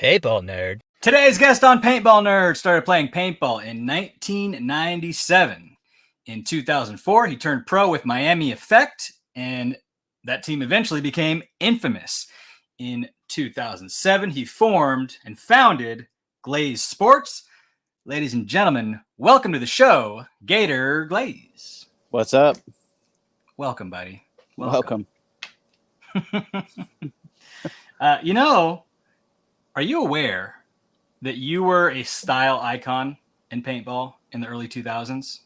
Paintball nerd. Today's guest on Paintball Nerd started playing paintball in 1997. In 2004, he turned pro with Miami Effect, and that team eventually became infamous. In 2007, he formed and founded Glaze Sports. Ladies and gentlemen, welcome to the show, Gator Glaze. What's up? Welcome, buddy. Welcome. Are you aware that you were a style icon in paintball in the early 2000s?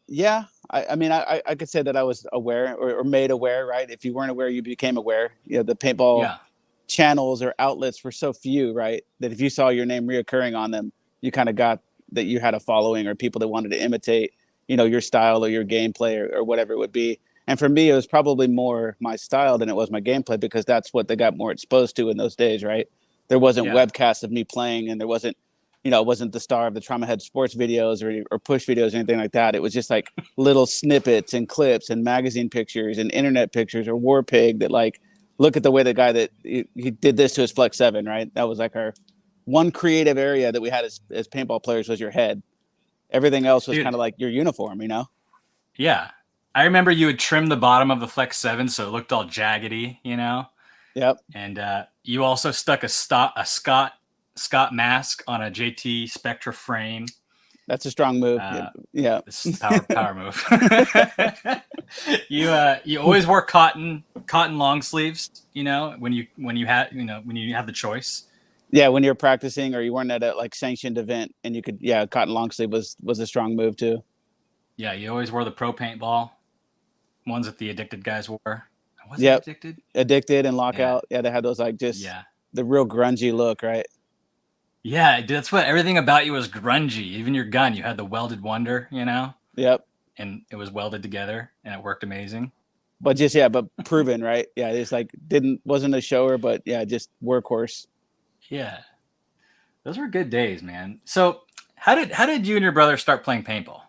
Yeah. I could say that I was aware or made aware, right? If you weren't aware, you became aware. The paintball channels or outlets were so few, right? That if you saw your name reoccurring on them, you kind of got that you had a following or people that wanted to imitate, your style or your gameplay or whatever it would be. And for me, it was probably more my style than it was my gameplay because that's what they got more exposed to in those days, right? There wasn't webcasts of me playing, and there wasn't, it wasn't the star of the Trauma Head Sports videos or push videos or anything like that. It was just like little snippets and clips and magazine pictures and internet pictures or War Pig that like, look at the way the guy that he did this to his Flex 7, right? That was like our one creative area that we had as paintball players was your head. Everything else was kind of like your uniform, Yeah. I remember you would trim the bottom of the Flex 7 so it looked all jaggedy, Yep. And you also stuck a Scott mask on a JT Spectra frame. That's a strong move. Yeah. This is power move. You always wore cotton long sleeves, when you had the choice. Yeah, when you're practicing or you weren't at a like sanctioned event and you could cotton long sleeve was a strong move too. Yeah, you always wore the pro paintball ones that the addicted guys wore. Was it addicted and lockout. Yeah, they had those like the real grungy look, right? Yeah, that's what everything about you was grungy. Even your gun, you had the Welded Wonder, Yep. And it was welded together and it worked amazing. But proven, right? Yeah, it's like wasn't a shower, but just workhorse. Yeah. Those were good days, man. So how did you and your brother start playing paintball?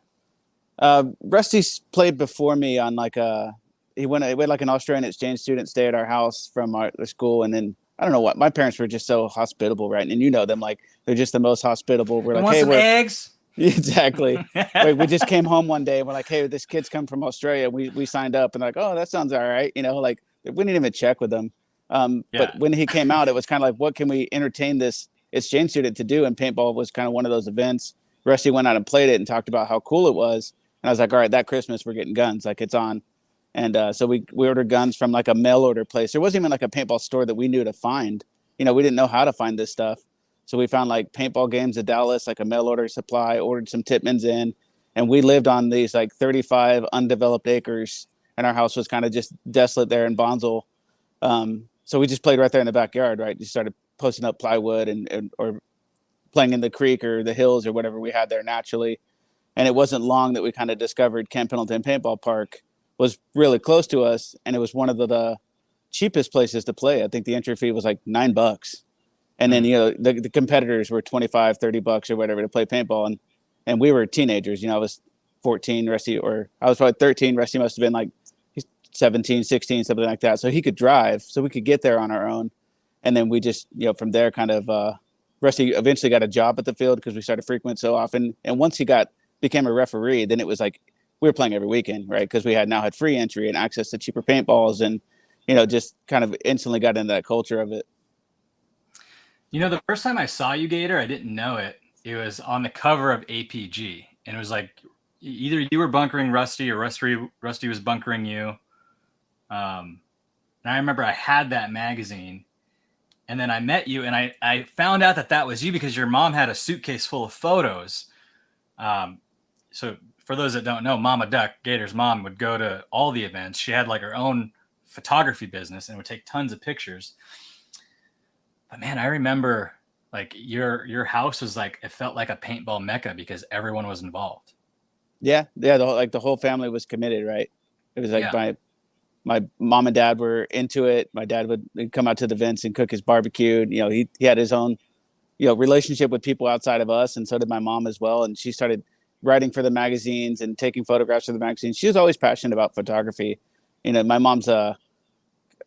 Rusty played before me on like we had like an Australian exchange student stay at our house from our school, and then I don't know what, my parents were just so hospitable, right? And them, like they're just the most hospitable. We're like, hey, we're eggs. Exactly. We just came home one day and we're like, hey, this kid's come from Australia. We signed up and like, oh, that sounds all right. Like we didn't even check with them. But when he came out, it was kind of like, what can we entertain this exchange student to do? And paintball was kind of one of those events. Rusty went out and played it and talked about how cool it was. And I was like, all right, that Christmas we're getting guns. Like it's on. And so we ordered guns from like a mail order place. There wasn't even like a paintball store that we knew to find. We didn't know how to find this stuff. So we found like paintball games in Dallas, like a mail order supply, ordered some Titmans in. And we lived on these like 35 undeveloped acres. And our house was kind of just desolate there in Bonsall. So we just played right there in the backyard, right? Just started posting up plywood or playing in the creek or the hills or whatever we had there naturally. And it wasn't long that we kind of discovered Camp Pendleton Paintball Park was really close to us. And it was one of the cheapest places to play. I think the entry fee was like $9. And then, the competitors were $25-$30 or whatever to play paintball. And we were teenagers, I was 14, Rusty, or I was probably 13. Rusty must have been like 17, 16, something like that. So he could drive, so we could get there on our own. And then we just, from there kind of, Rusty eventually got a job at the field because we started frequent so often. And once he became a referee, then it was like we were playing every weekend, right? Because we had free entry and access to cheaper paintballs and, just kind of instantly got into that culture of it. The first time I saw you, Gator, I didn't know it. It was on the cover of APG. And it was like either you were bunkering Rusty or Rusty was bunkering you. And I remember I had that magazine. And then I met you, and I found out that was you because your mom had a suitcase full of photos. So for those that don't know, Mama Duck, Gator's mom, would go to all the events. She had like her own photography business and would take tons of pictures. But man, I remember like your house was like, it felt like a paintball mecca because everyone was involved. Yeah. The whole family was committed, right? It was like my mom and dad were into it. My dad would come out to the events and cook his barbecue. He had his own, relationship with people outside of us. And so did my mom as well. And she started writing for the magazines and taking photographs for the magazines. She was always passionate about photography. My mom's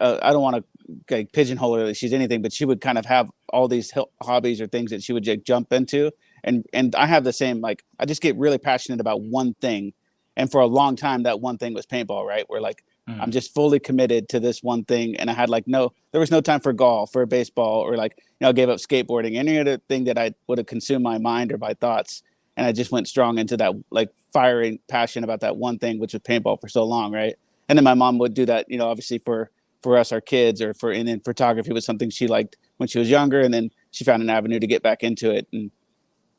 I don't want to like pigeonhole her that she's anything, but she would kind of have all these hobbies or things that she would like, jump into. And I have the same, like, I just get really passionate about one thing. And for a long time, that one thing was paintball, right? Where like, I'm just fully committed to this one thing. And I had like, there was no time for golf or baseball or like, I gave up skateboarding, any other thing that I would have consumed my mind or my thoughts. And I just went strong into that, like firing passion about that one thing, which was paintball for so long. Right. And then my mom would do that, obviously for us, our kids, or and then photography was something she liked when she was younger. And then she found an avenue to get back into it. And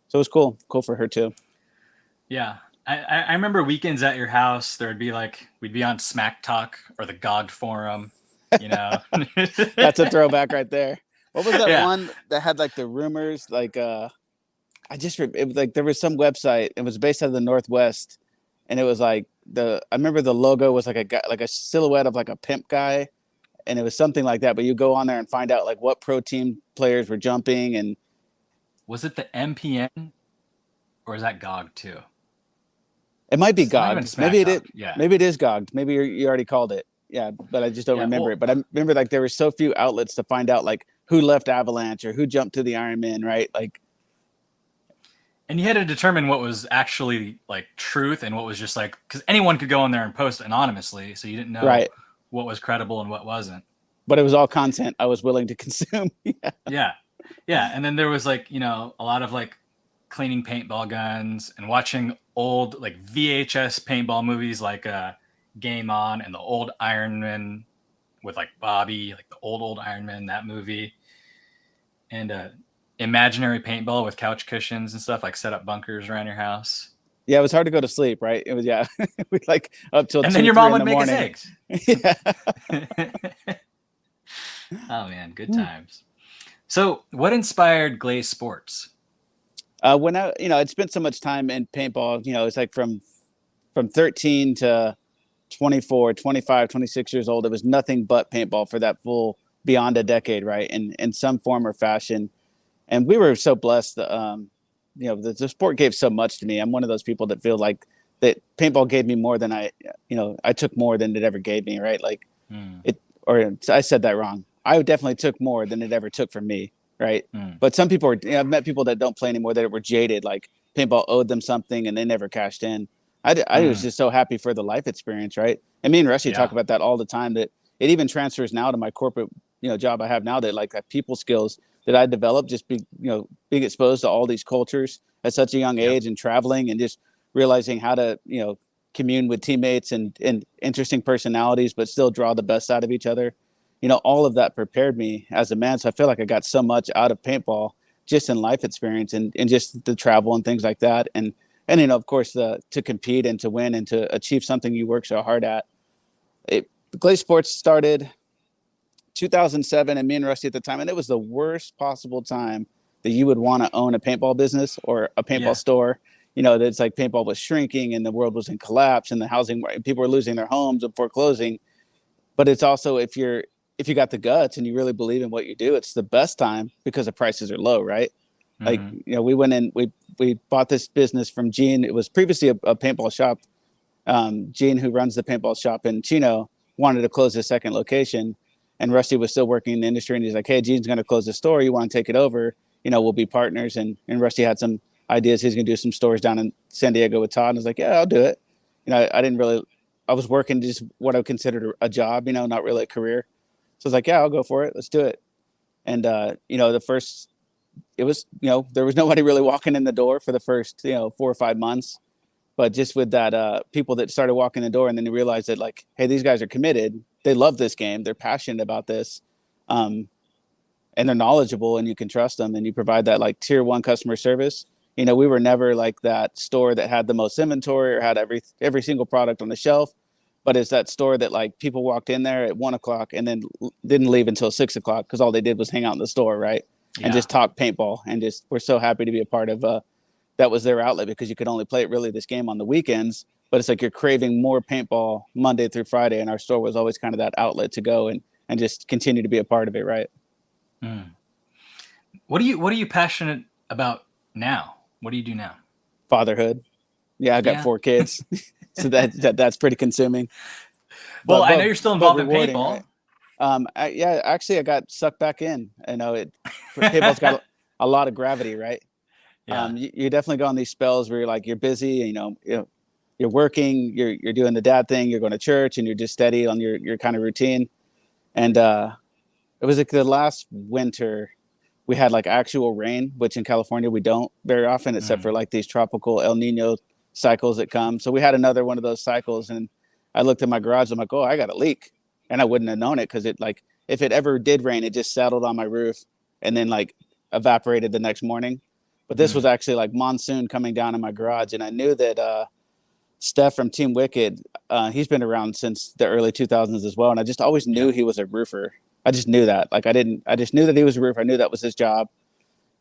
so it was cool for her too. Yeah. I remember weekends at your house, we'd be on Smack Talk or the GOG forum, That's a throwback right there. What was that one that had like the rumors? Like, it was like, there was some website, it was based out of the Northwest. And it was like I remember the logo was like a guy, like a silhouette of like a pimp guy. And it was something like that, but you go on there and find out like what pro team players were jumping. And was it the MPN or is that GOG too? It might be GOG. Maybe it is. Yeah. Maybe it is GOG. Maybe you already called it. Yeah, but I just don't remember it. But I remember like there were so few outlets to find out like who left Avalanche or who jumped to the Ironman, right? Like, and you had to determine what was actually like truth and what was just like, because anyone could go in there and post anonymously, so you didn't know what was credible and what wasn't. But it was all content I was willing to consume. Yeah. And then there was like a lot of like cleaning paintball guns and watching old like VHS paintball movies like Game On and the old Iron Man with like Bobby, like the old Iron Man, that movie, and imaginary paintball with couch cushions and stuff, like set up bunkers around your house. Yeah, it was hard to go to sleep, right? It was we like up till and 2, then your mom would make morning. us eggs. Yeah. Oh man, good times. So what inspired Glaze Sports? When I'd spent so much time in paintball, it's like from 13 to 24, 25, 26 years old, it was nothing but paintball for that full beyond a decade, right? In some form or fashion. And we were so blessed. The sport gave so much to me. I'm one of those people that feel like that paintball gave me more than I took more than it ever gave me, right? Like I said that wrong. I definitely took more than it ever took from me. Right. But some people I've met people that don't play anymore that were jaded, like paintball owed them something and they never cashed in. I was just so happy for the life experience. Right. And me and Rusty talk about that all the time, that it even transfers now to my corporate, job I have now, that like that people skills that I developed, just being exposed to all these cultures at such a young age and traveling and just realizing how to, commune with teammates and interesting personalities, but still draw the best out of each other. All of that prepared me as a man. So I feel like I got so much out of paintball just in life experience and just the travel and things like that. And of course, to compete and to win and to achieve something you work so hard at. Glaze Sports started 2007 and me and Rusty at the time. And it was the worst possible time that you would want to own a paintball business or a paintball store. That's like paintball was shrinking and the world was in collapse and the housing, people were losing their homes and foreclosing. But it's also, if you got the guts and you really believe in what you do, it's the best time because the prices are low, right? Like, we went in, we bought this business from Gene. It was previously a paintball shop. Gene, who runs the paintball shop in Chino, wanted to close his second location, and Rusty was still working in the industry. And he's like, "Hey, Gene's going to close the store. You want to take it over? We'll be partners." And Rusty had some ideas. He's going to do some stores down in San Diego with Todd. And I was like, "Yeah, I'll do it." I was working just what I considered a job, not really a career. So I was like, "Yeah, I'll go for it. Let's do it." And it was, there was nobody really walking in the door for the first, 4 or 5 months. But just with that, people that started walking the door, and then you realize that like, hey, these guys are committed. They love this game. They're passionate about this. And they're knowledgeable, and you can trust them, and you provide that like tier 1 customer service. We were never like that store that had the most inventory or had every single product on the shelf. But it's that store that like people walked in there at 1:00 and then didn't leave until 6:00 because all they did was hang out in the store, right? And just talk paintball. And just we're so happy to be a part of that was their outlet, because you could only play this game on the weekends. But it's like you're craving more paintball Monday through Friday, and our store was always kind of that outlet to go and just continue to be a part of it, right? What are you passionate about now? What do you do now? Fatherhood. Yeah, I got 4 kids. So that's pretty consuming. Well, I know you're still involved in paintball. Yeah, actually, I got sucked back in. I know paintball's got a lot of gravity, right? Yeah. You definitely go on these spells where you're busy, you're working, you're doing the dad thing, you're going to church, and you're just steady on your kind of routine. And it was like the last winter we had like actual rain, which in California we don't very often, except for like these tropical El Nino cycles that come. So we had another one of those cycles, and I looked at my garage. I'm like, oh, I got a leak, and I wouldn't have known it because it like if it ever did rain, it just settled on my roof and then like evaporated the next morning. But this was actually like monsoon coming down in my garage, and I knew that Steph from Team Wicked, he's been around since the early 2000s as well, and I just always knew he was a roofer. I just knew that. Like I just knew that he was a roofer. I knew that was his job.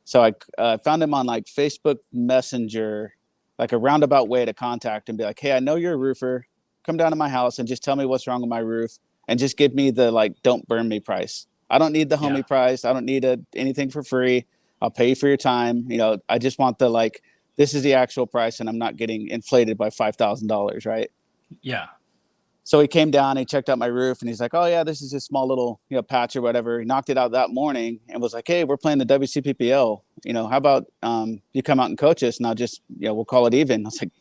So I found him on like Facebook Messenger, like a roundabout way to contact him, be like, hey, I know you're a roofer. Come down to my house and just tell me what's wrong with my roof, and just give me the like don't burn me price. I don't need the homie price. I don't need anything for free. I'll pay you for your time. I just want the like this is the actual price, and I'm not getting inflated by $5,000, right? Yeah. So he came down, he checked out my roof, and he's like, oh yeah, this is a small little patch or whatever. He knocked it out that morning and was like, hey, we're playing the WCPPL. How about you come out and coach us, and I'll just we'll call it even. I was like,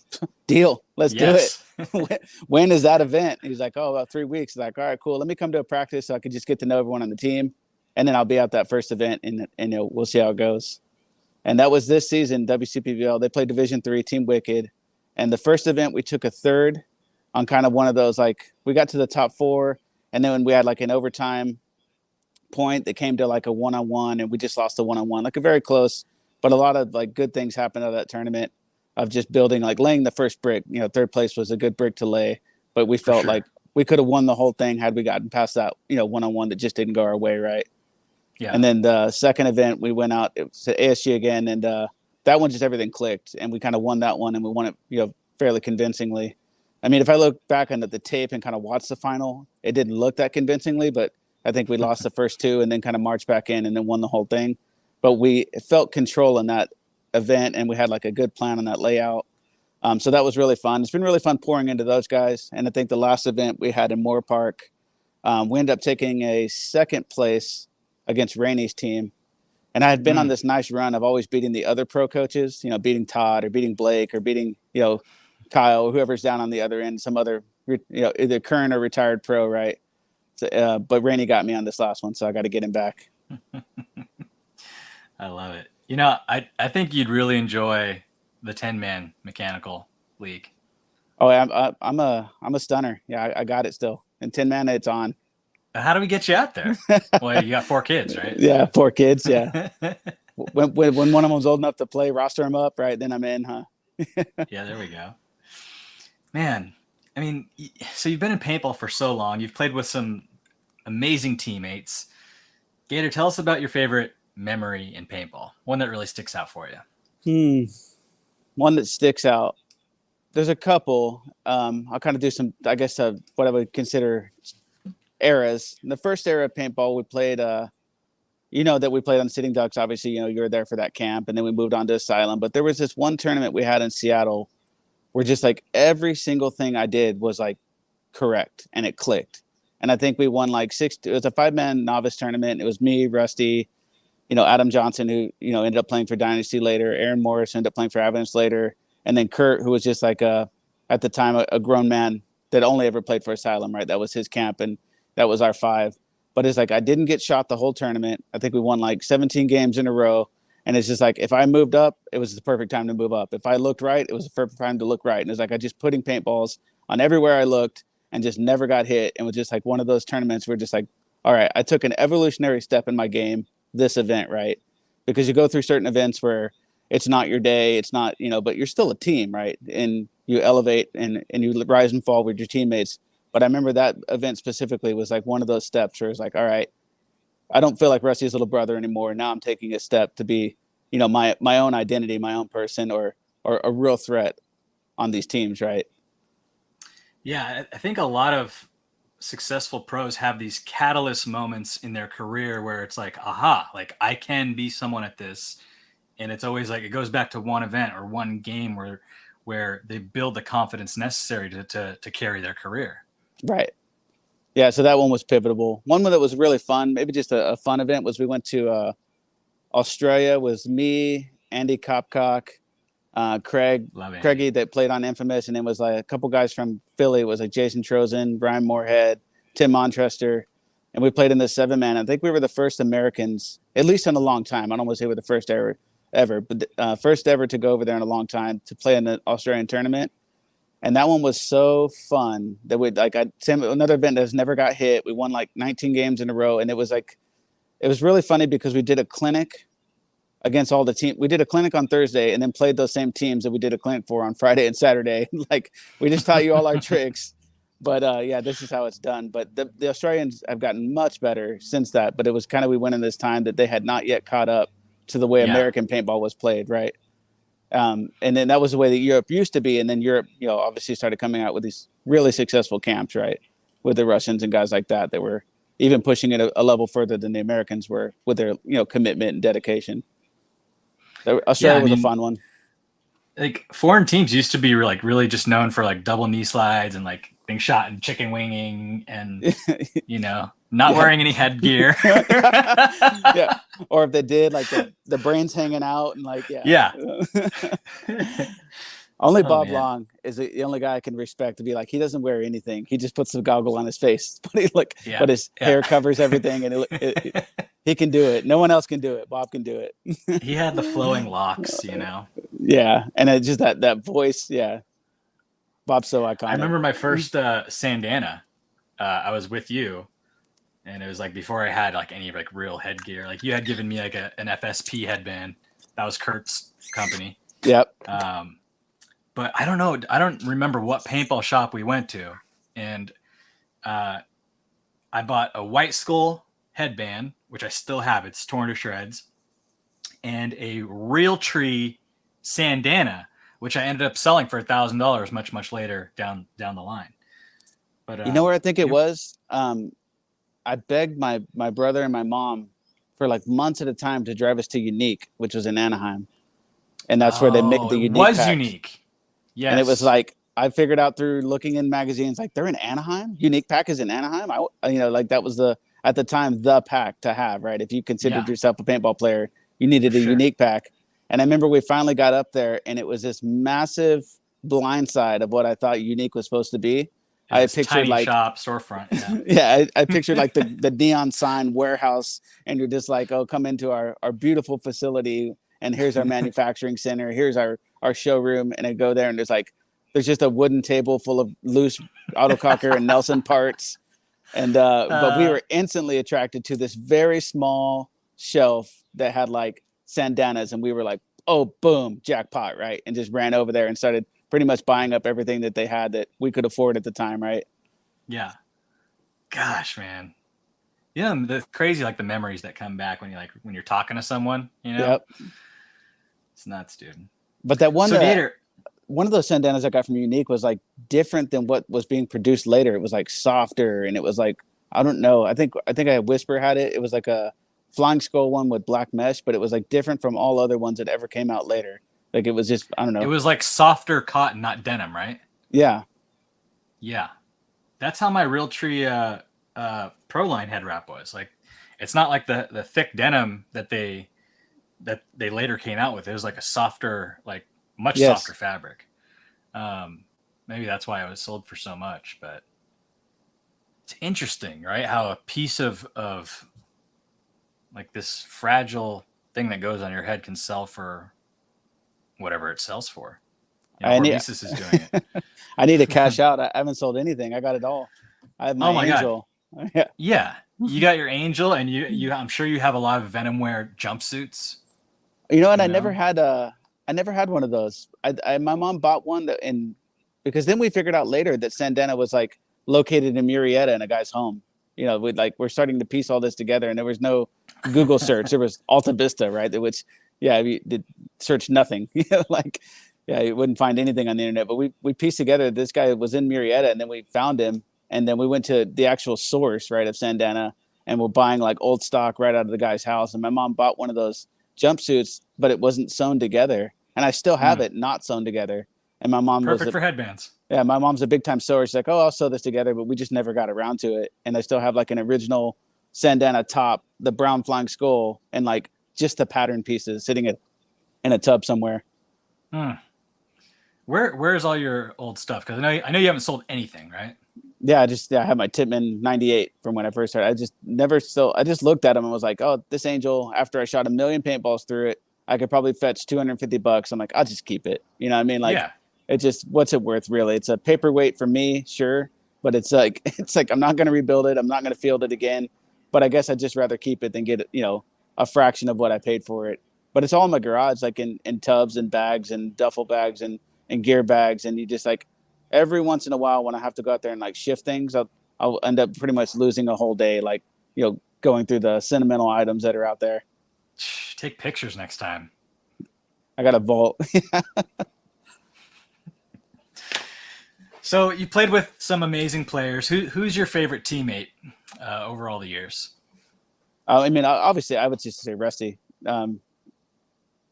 deal, let's do it. When is that event? He's like, oh, about 3 weeks. He's like, all right, cool. Let me come to a practice so I could just get to know everyone on the team, and then I'll be at that first event, and we'll see how it goes. And that was this season, WCPPL. They played Division III, Team Wicked, and the first event we took a third on kind of one of those, like we got to the top 4, and then when we had like an overtime point that came to like a one-on-one, and we just lost the one-on-one, like a very close, but a lot of like good things happened out of that tournament of just building, like laying the first brick. Third place was a good brick to lay, but we felt like we could have won the whole thing had we gotten past that one-on-one that just didn't go our way, right? Yeah. And then the second event we went out, it was at ASG again, and that one just everything clicked, and we kind of won that one, and we won it fairly convincingly. I mean, if I look back on the tape and kind of watch the final, it didn't look that convincingly, but I think we lost the first 2 and then kind of marched back in and then won the whole thing. But we felt control in that event, and we had like a good plan on that layout. So that was really fun. It's been really fun pouring into those guys. And I think the last event we had in Moore Park, we ended up taking a second place against Rainey's team. And I had been on this nice run of always beating the other pro coaches, beating Todd or beating Blake or beating, Kyle, whoever's down on the other end, some other, either current or retired pro, right? So, but Rainey got me on this last one, so I got to get him back. I love it. I think you'd really enjoy the 10-man mechanical league. Oh, I'm a stunner. Yeah, I got it still. And 10-man, it's on. How do we get you out there? Well, you got 4 kids, right? Yeah, 4 kids. Yeah. when one of them's old enough to play, roster them up, right? Then I'm in, huh? Yeah, there we go. Man, I mean, so you've been in paintball for so long. You've played with some amazing teammates. Gator, tell us about your favorite memory in paintball. One that really sticks out for you. One that sticks out. There's a couple. I'll kind of do some, I guess, what I would consider eras. In the first era of paintball, we played, that we played on Sitting Ducks. Obviously, you were there for that camp, and then we moved on to Asylum. But there was this one tournament we had in Seattle where just like every single thing I did was like correct, and it clicked. And I think we won like 6. It was a 5-man novice tournament. It was me, Rusty, Adam Johnson, who, ended up playing for Dynasty later. Aaron Morris ended up playing for Avalanche later. And then Kurt, who was just like at the time, a grown man that only ever played for Asylum, right? That was his camp, and that was our 5. But it's like I didn't get shot the whole tournament. I think we won like 17 games in a row. And it's just like if I moved up, it was the perfect time to move up. If I looked right, it was the perfect time to look right. And it's like I just putting paintballs on everywhere I looked and just never got hit. And it was just like one of those tournaments where just like, all right, I took an evolutionary step in my game this event, right? Because you go through certain events where it's not your day, it's not, but you're still a team, right? And you elevate and you rise and fall with your teammates. But I remember that event specifically was like one of those steps where it's like, all right, I don't feel like Rusty's little brother anymore. Now I'm taking a step to be, my own identity, my own person, or a real threat on these teams, right? Yeah, I think a lot of successful pros have these catalyst moments in their career where it's like, aha, like I can be someone at this. And it's always like it goes back to one event or one game where they build the confidence necessary to carry their career. Right. Yeah, so that one was pivotal. One that was really fun, maybe just a fun event, was we went to Australia. Was me, Andy Copcock, Love Craigie Andy. that played on Infamous, and it was like a couple guys from Philly. It was like Jason Trozen, Brian Moorhead, Tim Montrester, and we played in the 7-man. I think we were the first Americans, at least in a long time. I don't want to say we're the first ever, but first ever to go over there in a long time to play in the Australian tournament. And that one was so fun that we like another event that's never got hit. We won like 19 games in a row, and it was really funny because we did a clinic against all the team. We did a clinic on Thursday and then played those same teams that we did a clinic for on Friday and Saturday. Like, we just taught you all our tricks. But yeah, this is how it's done. But the Australians have gotten much better since that. But it was kind of, we went in this time that they had not yet caught up to the way American paintball was played, right? And then that was the way that Europe used to be. And then Europe, obviously started coming out with these really successful camps, right? With the Russians and guys like that were even pushing it a level further than the Americans were with their, commitment and dedication. So Australia was a fun one. Like, foreign teams used to be like really just known for like double knee slides and like being shot and chicken winging and, not wearing any headgear. Yeah. Or if they did, like the brains hanging out and like, yeah. Only Bob Long is the only guy I can respect to be like, he doesn't wear anything. He just puts the goggle on his face, but his hair covers everything, and he can do it. No one else can do it. Bob can do it. He had the flowing locks, Yeah, and it just that voice. Yeah, Bob's so iconic. I remember my first Sandana. I was with you, and it was like before I had like any like real headgear. Like, you had given me like an FSP headband. That was Kurt's company. Yep. But I don't know. I don't remember what paintball shop we went to. And I bought a White Skull headband, which I still have. It's torn to shreds. And a Real Tree Sandana, which I ended up selling for $1,000 much, much later down the line. But you know where I think it was? I begged my brother and my mom for like months at a time to drive us to Unique, which was in Anaheim. And that's where they make the Unique. It was packs. Unique. Yes. And it was like, I figured out through looking in magazines, like, they're in Anaheim? Unique pack is in Anaheim? Like, that was at the time, the pack to have, right? If you considered yourself a paintball player, you needed a Unique pack. And I remember we finally got up there, and it was this massive blindside of what I thought Unique was supposed to be. I pictured tiny like shop storefront. Yeah, I pictured like the neon sign warehouse, and you're just like, oh, come into our beautiful facility, and here's our manufacturing center, here's our showroom, and I go there, and there's just a wooden table full of loose autococker and Nelson parts, and but we were instantly attracted to this very small shelf that had like sandanas, and we were like, oh, boom, jackpot, right? And just ran over there and started pretty much buying up everything that they had that we could afford at the time, right? Yeah. Gosh, man. The crazy, like, the memories that come back when you're talking to someone, Yep. It's nuts, dude. But that one, Gator, one of those sandanas I got from Unique was like different than what was being produced later. It was like softer, and it was like, I don't know. I think Whisper had it. It was like a Flying Skull one with black mesh, but it was like different from all other ones that ever came out later. Like, it was just, I don't know. It was like softer cotton, not denim, right? Yeah. Yeah. That's how my Real Tree Proline head wrap was. Like, it's not like the thick denim that they later came out with. It was like a softer, like much softer fabric. Maybe that's why it was sold for so much, but it's interesting, right? How a piece of like this fragile thing that goes on your head can sell for whatever it sells for. Hormesis is doing it. I need to cash out. I haven't sold anything. I got it all. I have my Angel. God. Yeah. You got your Angel, and you I'm sure you have a lot of Venomware jumpsuits. I never had one of those. My mom bought one because then we figured out later that Sandana was like located in Murrieta in a guy's home. We're starting to piece all this together, and there was no Google search. There was Alta Vista, right? Which, you did search nothing. You wouldn't find anything on the internet. But we pieced together this guy was in Murrieta, and then we found him, and then we went to the actual source, right, of Sandana, and we're buying like old stock right out of the guy's house. And my mom bought one of those jumpsuits, but it wasn't sewn together, and I still have it not sewn together. And my mom Perfect for headbands. yeah, my mom's a big time sewer. She's like, oh, I'll sew this together, but we just never got around to it. And I still have like an original Sandana top, the brown flying skull, and like just the pattern pieces sitting in a tub somewhere. Hmm. Where's all your old stuff? Because I know you haven't sold anything, right? Yeah, I had my Titman 98 from when I first started. I just never still I just looked at them and was like, oh, this Angel, after I shot a million paintballs through it, I could probably fetch $250. I'm like, I'll just keep it. You know what I mean? Like Yeah. it just, what's it worth really? It's a paperweight for me, sure. But it's like I'm not gonna rebuild it. I'm not gonna field it again. But I guess I'd just rather keep it than get, a fraction of what I paid for it. But it's all in my garage, like in tubs and bags and duffel bags and gear bags. And you just like every once in a while when I have to go out there and like shift things, I'll end up pretty much losing a whole day, like, going through the sentimental items that are out there. Take pictures next time. I got a vault. So you played with some amazing players. Who's your favorite teammate over all the years? I mean, obviously, I would just say Rusty.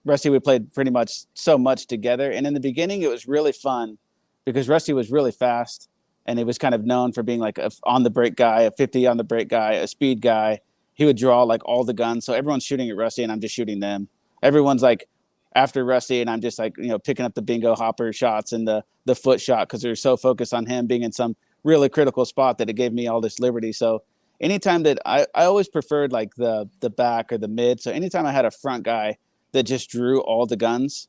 Rusty, we played pretty much so much together. And in the beginning, it was really fun because Rusty was really fast. And he was kind of known for being like a on the break guy, a 50 on the break guy, a speed guy. He would draw like all the guns. So everyone's shooting at Rusty and I'm just shooting them. Everyone's like after Rusty and I'm just like, picking up the bingo hopper shots and the foot shot because they're so focused on him being in some really critical spot that it gave me all this liberty. So anytime that I always preferred like the back or the mid. So anytime I had a front guy that just drew all the guns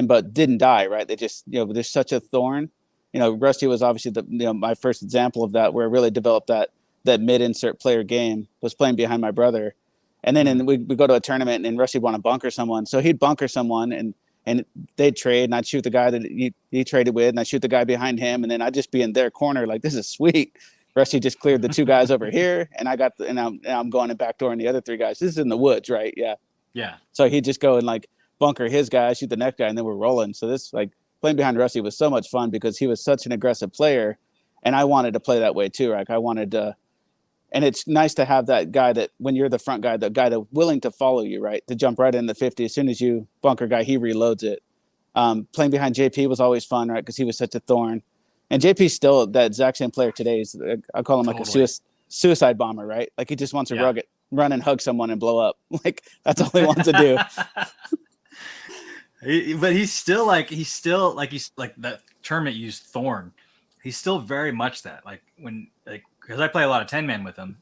but didn't die, right? They just, there's such a thorn. Rusty was obviously my first example of that, where I really developed that mid insert player game, was playing behind my brother. And then we go to a tournament and Rusty want to bunker someone. So he'd bunker someone and they'd trade and I'd shoot the guy that he traded with and I'd shoot the guy behind him. And then I'd just be in their corner. Like, this is sweet. Rusty just cleared the two guys over here and I'm going and backdooring the other three guys. This is in the woods, right? Yeah. Yeah. So he'd just go and like bunker his guy, shoot the next guy, and then we're rolling. So this like playing behind Rusty was so much fun because he was such an aggressive player and I wanted to play that way too. Like I wanted to, and it's nice to have that guy that when you're the front guy, the guy that's willing to follow you, right? To jump right in the 50. As soon as you bunker guy, he reloads it. Playing behind JP was always fun, right? Because he was such a thorn. And JP's still that exact same player today. I call him like a suicide bomber, right? Like he just wants to run and hug someone and blow up. Like that's all he wants to do. But he's like that term that used thorn. He's still very much that, like because I play a lot of 10-man with him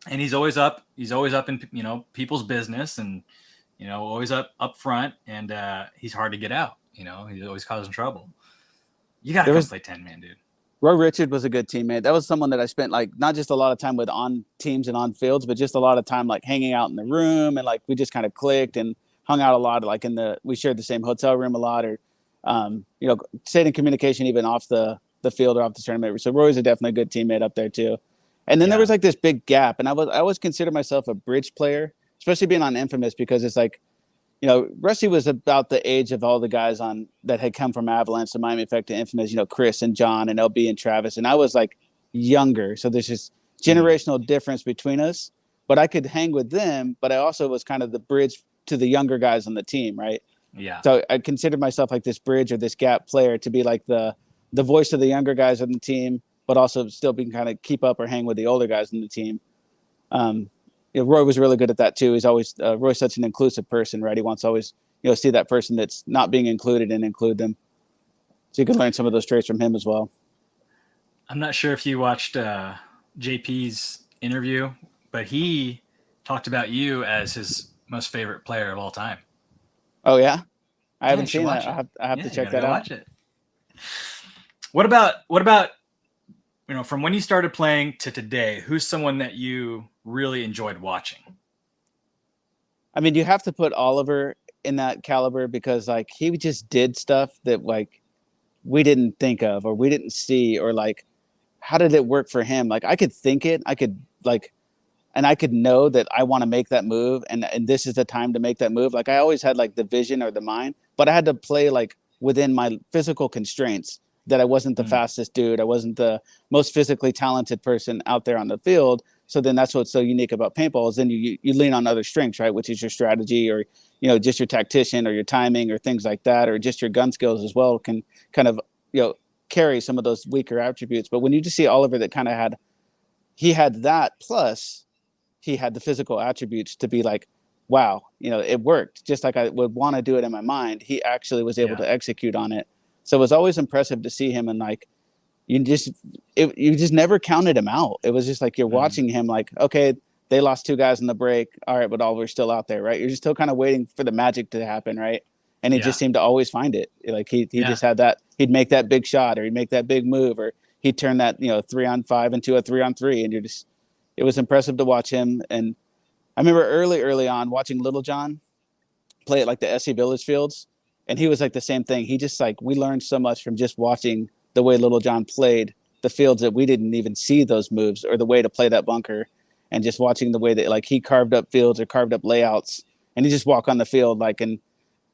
and he's always up in, people's business and, always up front and he's hard to get out. He's always causing trouble. You got to come play 10-man, dude. Roy Richard was a good teammate. That was someone that I spent like not just a lot of time with on teams and on fields, but just a lot of time like hanging out in the room and like we just kind of clicked and hung out a lot. Like we shared the same hotel room a lot, or stayed in communication even off the field or off the tournament. So Roy's definitely a good teammate up there too. And then there was like this big gap, and I always consider myself a bridge player, especially being on Infamous, because it's like, Rusty was about the age of all the guys that had come from Avalanche to Miami Effect to Infamous, Chris and John and LB and Travis. And I was like younger. So there's this generational difference between us, but I could hang with them. But I also was kind of the bridge to the younger guys on the team. Right. Yeah. So I considered myself like this bridge or this gap player to be like the voice of the younger guys on the team, but also still being kind of keep up or hang with the older guys on the team. Roy was really good at that too. He's always Roy's such an inclusive person, right? He wants to always see that person that's not being included and include them. So you can learn some of those traits from him as well. I'm not sure if you watched JP's interview, but he talked about you as his most favorite player of all time. Oh yeah, I haven't seen that. I have to check that out. Watch it. What about from when you started playing to today? Who's someone that you really enjoyed watching? I mean, you have to put Oliver in that caliber because like he just did stuff that like we didn't think of or we didn't see, or like how did it work for him? Like I could think it, I could know that I want to make that move and this is the time to make that move. Like I always had like the vision or the mind, but I had to play like within my physical constraints, that I wasn't the fastest dude. I wasn't the most physically talented person out there on the field. So then that's what's so unique about paintball is then you lean on other strengths, right? Which is your strategy or, just your tactician or your timing or things like that, or just your gun skills as well can kind of, carry some of those weaker attributes. But when you just see Oliver that kind of he had that plus he had the physical attributes to be like, wow, it worked. Just like I would want to do it in my mind, he actually was able to execute on it. So it was always impressive to see him, and like you just never counted him out. It was just like you're watching him like, okay, they lost 2 guys in the break. All right, but Oliver's still out there, right? You're just still kind of waiting for the magic to happen, right? And he just seemed to always find it. Like he just had that, he'd make that big shot or he'd make that big move or he'd turn that, 3-on-5 into a 3-on-3. And it was impressive to watch him. And I remember early on watching Little John play at like the SC Village Fields. And he was like the same thing. He just like, we learned so much from just watching the way Little John played the fields that we didn't even see those moves or the way to play that bunker, and just watching the way that like he carved up fields or carved up layouts, and he just walk on the field like, and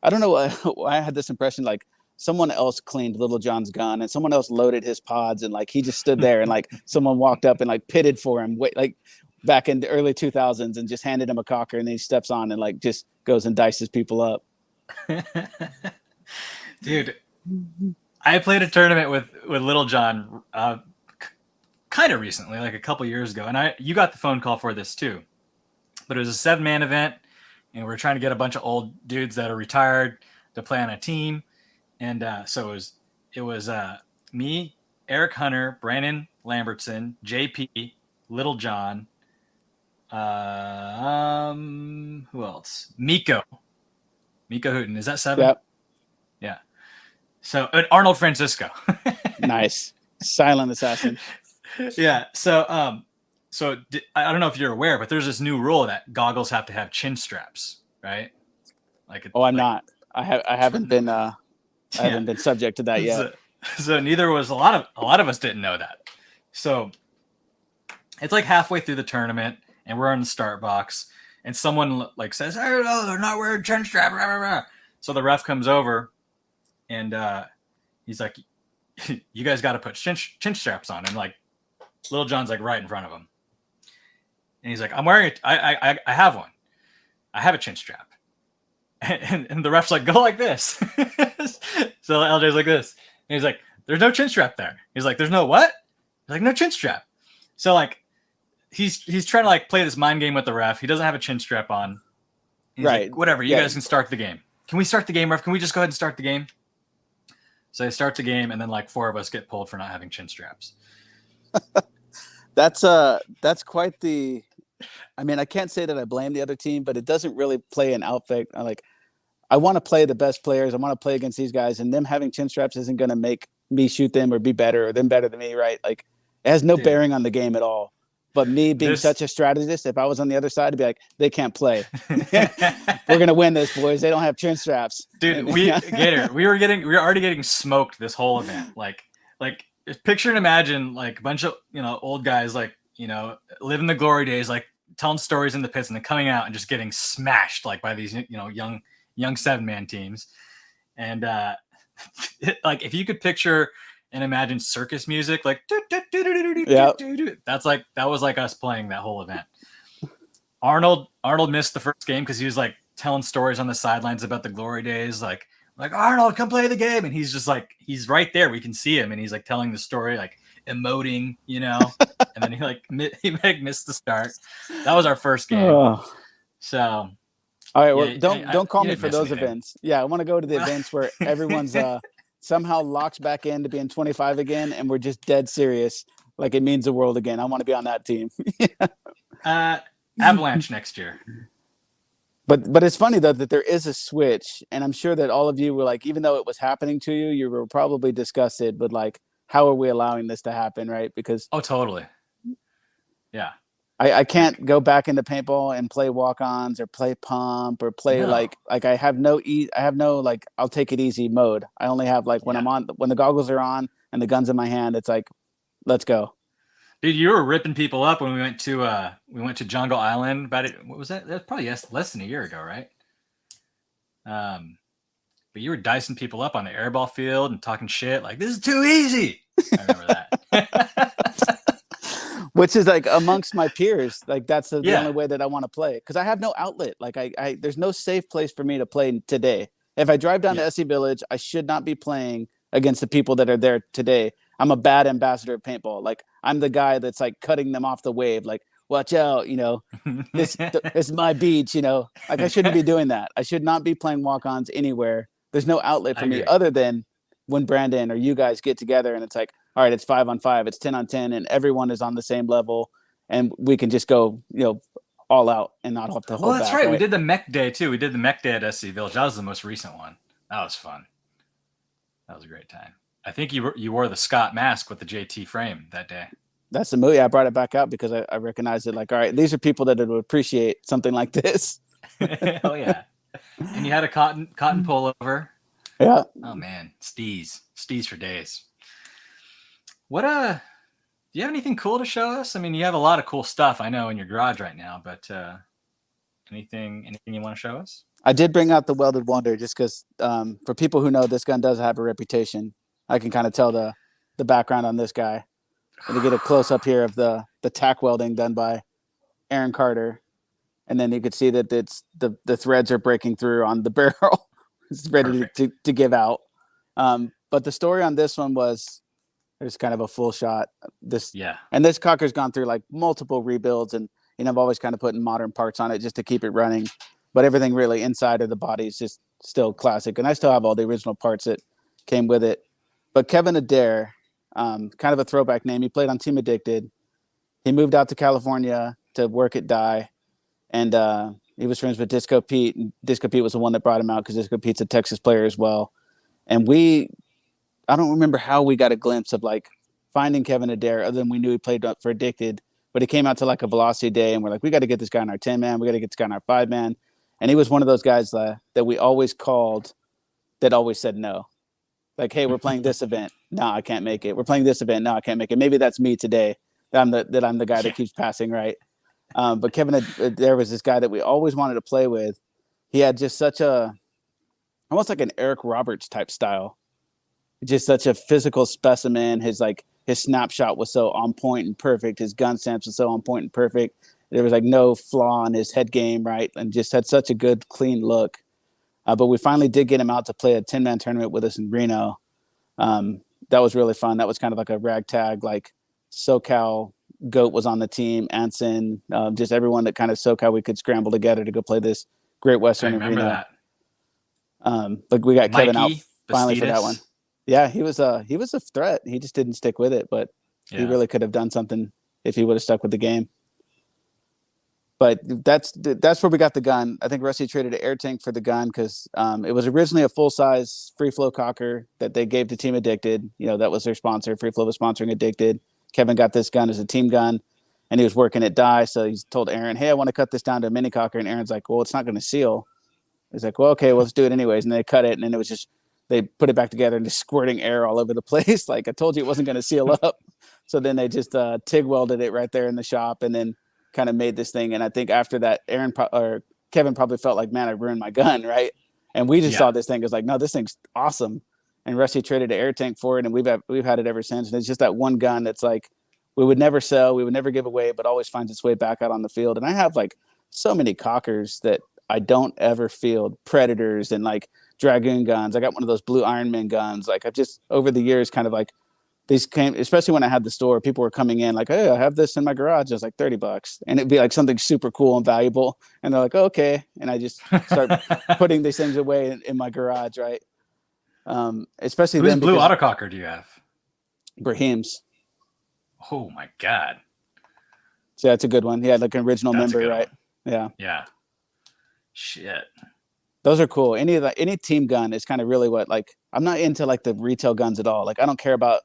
I don't know why I had this impression like someone else cleaned Little John's gun and someone else loaded his pods, and like he just stood there and like someone walked up and like pitted for him, like back in the early 2000s, and just handed him a cocker, and then he steps on and like just goes and dices people up. Dude, I played a tournament with Little John kind of recently, like a couple years ago, and you got the phone call for this too. But it was a 7-man event, and we were trying to get a bunch of old dudes that are retired to play on a team. And so it was me, Eric Hunter, Brandon Lambertson, JP, Little John, who else? Miko Hooten. Is that 7? Yep. Yeah. So Arnold Francisco. Nice. Silent assassin. Yeah. So I don't know if you're aware, but there's this new rule that goggles have to have chin straps, right? I'm not. I haven't been I haven't been subject to that yet. So neither was a lot of us didn't know that. So it's like halfway through the tournament, and we're in the start box, and someone like says, "Oh no, they're not wearing chin strap." Blah, blah, blah. So the ref comes over, and he's like, "You guys got to put chin straps on." And like, Little John's like right in front of him, and he's like, "I'm wearing it. I have one. I have a chin strap." And the ref's like, "Go like this." So LJ's like this, and he's like, "There's no chin strap there." He's like, "There's no what?" He's like, "No chin strap." So like, he's trying to like play this mind game with the ref. He doesn't have a chin strap on. He's right. Like, whatever. You guys can start the game. Can we start the game, ref? Can we just go ahead and start the game? So they start the game, and then like 4 of us get pulled for not having chin straps. That's quite the. I mean, I can't say that I blame the other team, but it doesn't really play an outfit. I want to play the best players. I want to play against these guys, and them having chin straps isn't going to make me shoot them or be better or them better than me, right? Like, it has no bearing on the game at all. But me being such a strategist, if I was on the other side, I'd be like, they can't play. We're gonna win this, boys. They don't have chin straps, dude. Gator, we were already getting smoked this whole event. Like picture and imagine like a bunch of old guys like living the glory days, like telling stories in the pits, and then coming out and just getting smashed like by these young 7-man teams. And like if you could picture and imagine circus music, like that was like us playing that whole event. Arnold missed the first game because he was like telling stories on the sidelines about the glory days, like Arnold, come play the game, and he's just like he's right there, we can see him, and he's like telling the story, like emoting, and then he missed the start. That was our first game. So all right, well, don't call me for those events. Yeah, I want to go to the events where everyone's somehow locks back into being 25 again, and we're just dead serious, like it means the world again. I want to be on that team. Avalanche next year. But it's funny though that there is a switch, and I'm sure that all of you were like, even though it was happening to you, you were probably disgusted, but like, how are we allowing this to happen, right? Because totally. Yeah. I can't go back into paintball and play walk-ons or play pump or play like I have no like I'll take it easy mode. I only have like when the goggles are on and the gun's in my hand, it's like, let's go. Dude, you were ripping people up when we went to Jungle Island. About it, what was that? That's probably less than a year ago, right? But you were dicing people up on the airball field and talking shit like, this is too easy. I remember that. which is like amongst my peers. Like that's the only Yeah. way that I want to play because I have no outlet. Like I there's no safe place for me to play today. If I drive down to Yeah. SC Village, I should not be playing against the people that are there today. I'm a bad ambassador of paintball. Like I'm the guy that's like cutting them off the wave. Like watch out, it's my beach. Like I shouldn't be doing that. I should not be playing walk-ons anywhere. There's no outlet I for me agree. other than when Brandon or you guys get together and it's like, all right, it's 5-on-5, it's 10-on-10, and everyone is on the same level, and we can just go, all out and not have to Oh, hold that's back. right. Right? We did the mech day too. We did the mech day at SC Village. That was the most recent one. That was fun. That was a great time. I think you wore the Scott mask with the JT frame that day. That's the movie. I brought it back out because I recognized it. Like, all right, these are people that would appreciate something like this. Oh yeah. And you had a cotton pullover. Yeah. Oh man, steez for days. What do you have anything cool to show us? I mean, you have a lot of cool stuff I know in your garage right now, but anything you want to show us? I did bring out the Welded Wonder just because for people who know, this gun does have a reputation. I can kind of tell the background on this guy. And to get a close up here of the tack welding done by Aaron Carter. And then you could see that it's the threads are breaking through on the barrel. It's ready to give out. But the story on this one was there's kind of a full shot. And this cocker's gone through like multiple rebuilds, and I've always kind of put modern parts on it just to keep it running. But everything really inside of the body is just still classic. And I still have all the original parts that came with it. But Kevin Adair, kind of a throwback name. He played on Team Addicted. He moved out to California to work at Dye. And he was friends with Disco Pete. And Disco Pete was the one that brought him out because Disco Pete's a Texas player as well. And I don't remember how we got a glimpse of like finding Kevin Adair other than we knew he played for Addicted. But he came out to like a velocity day and we're like, we got to get this guy on our 10-man. We got to get this guy on our 5-man. And he was one of those guys that we always called that always said no. Like, hey, we're playing this event. No, I can't make it. We're playing this event. No, I can't make it. Maybe that's me today. That I'm the guy that keeps passing, right? But Kevin, there was this guy that we always wanted to play with. He had just such almost like an Eric Roberts type style. Just such a physical specimen. His snapshot was so on point and perfect. His gun stance was so on point and perfect. There was like no flaw in his head game, right? And just had such a good, clean look. But we finally did get him out to play a 10-man tournament with us in Reno. That was really fun. That was kind of like a ragtag, like SoCal Goat was on the team, Anson, just everyone that kind of SoCal we could scramble together to go play this Great Western. I remember that. But we got Mikey, Kevin out finally Bastidas. for that one. Yeah, he was a threat. He just didn't stick with it, but he really could have done something if he would have stuck with the game. But that's where we got the gun. I think Rusty traded an air tank for the gun because it was originally a full-size Free Flow cocker that they gave to Team Addicted. That was their sponsor. Free Flow was sponsoring Addicted. Kevin got this gun as a team gun, and he was working at Dye. So he told Aaron, hey, I want to cut this down to a mini cocker. And Aaron's like, well, it's not going to seal. He's like, well, okay, well, let's do it anyways. And they cut it, and then it was just they put it back together and just squirting air all over the place. Like I told you, it wasn't going to seal up. So then they just TIG welded it right there in the shop, and then kind of made this thing. And I think after that, Kevin probably felt like, man, I ruined my gun, right? And we just saw this thing as like, no, this thing's awesome. And Rusty traded an air tank for it, and we've had it ever since. And it's just that one gun that's like we would never sell, we would never give away, but always finds its way back out on the field. And I have like so many cockers that I don't ever field, Predators and like Dragoon guns. I got one of those blue Iron Man guns. Like I've just over the years kind of like these came, especially when I had the store, people were coming in like, hey, I have this in my garage. It was like $30. And it'd be like something super cool and valuable. And they're like, oh, okay. And I just start putting these things away in my garage, right? Especially Whose then blue autococker do you have? Brahim's. Oh my God. So that's a good one. He had like an original member, right? One. Yeah. Yeah. Shit. Those are cool. Any team gun is kind of really what, like, I'm not into like the retail guns at all. Like I don't care about,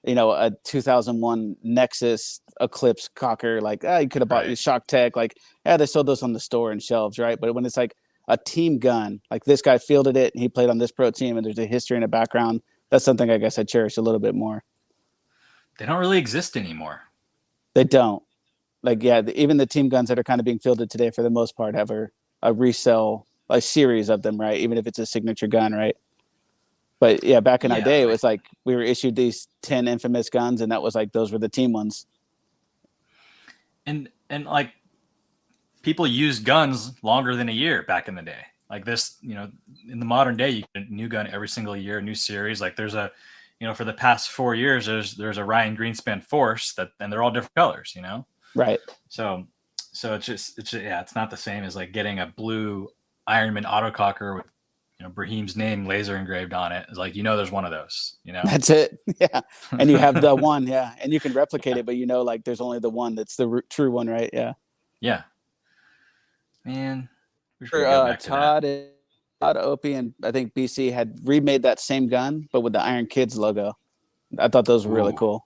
a 2001 Nexus Eclipse cocker. Like, you could have bought your Shock Tech. Like, they sold those on the store and shelves, right? But when it's like a team gun, like this guy fielded it and he played on this pro team and there's a history and a background, that's something I guess I cherish a little bit more. They don't really exist anymore. They don't. Like, yeah, even the team guns that are kind of being fielded today for the most part have a resell, a series of them, right? Even if it's a signature gun, right? But yeah, back in our day, it was like we were issued these 10 infamous guns, and that was like those were the team ones. and like people used guns longer than a year back in the day. Like this, in the modern day, you get a new gun every single year, a new series. Like there's a, for the past 4 years, there's a Ryan Greenspan Force and they're all different colors, Right. So it's not the same as like getting a blue Ironman autococker with, Brahim's name laser engraved on it. It's like, there's one of those, That's it. Yeah. And you have the one. Yeah. And you can replicate it, but like there's only the one that's the true one, right? Yeah. Yeah. Man. We should go back to that. Todd Opie and I think BC had remade that same gun, but with the Iron Kids logo. I thought those were really cool.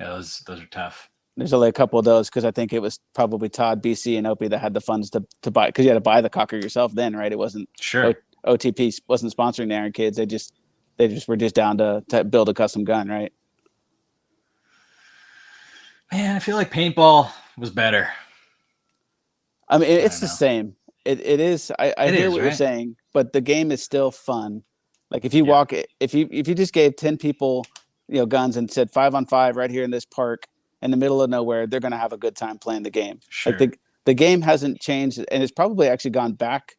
Yeah, those are tough. There's only a couple of those because I think it was probably Todd, BC, and Opie that had the funds to buy, because you had to buy the cocker yourself then, right? It wasn't sure. OTP wasn't sponsoring the Iron Kids. They just were down to build a custom gun, right? Man, I feel like paintball was better. I mean, it's the same. It is. I hear what you're saying, but the game is still fun. Like if you if you just gave 10 people, guns and said 5-on-5 right here in this park in the middle of nowhere, they're going to have a good time playing the game. Sure. Like the game hasn't changed, and it's probably actually gone back.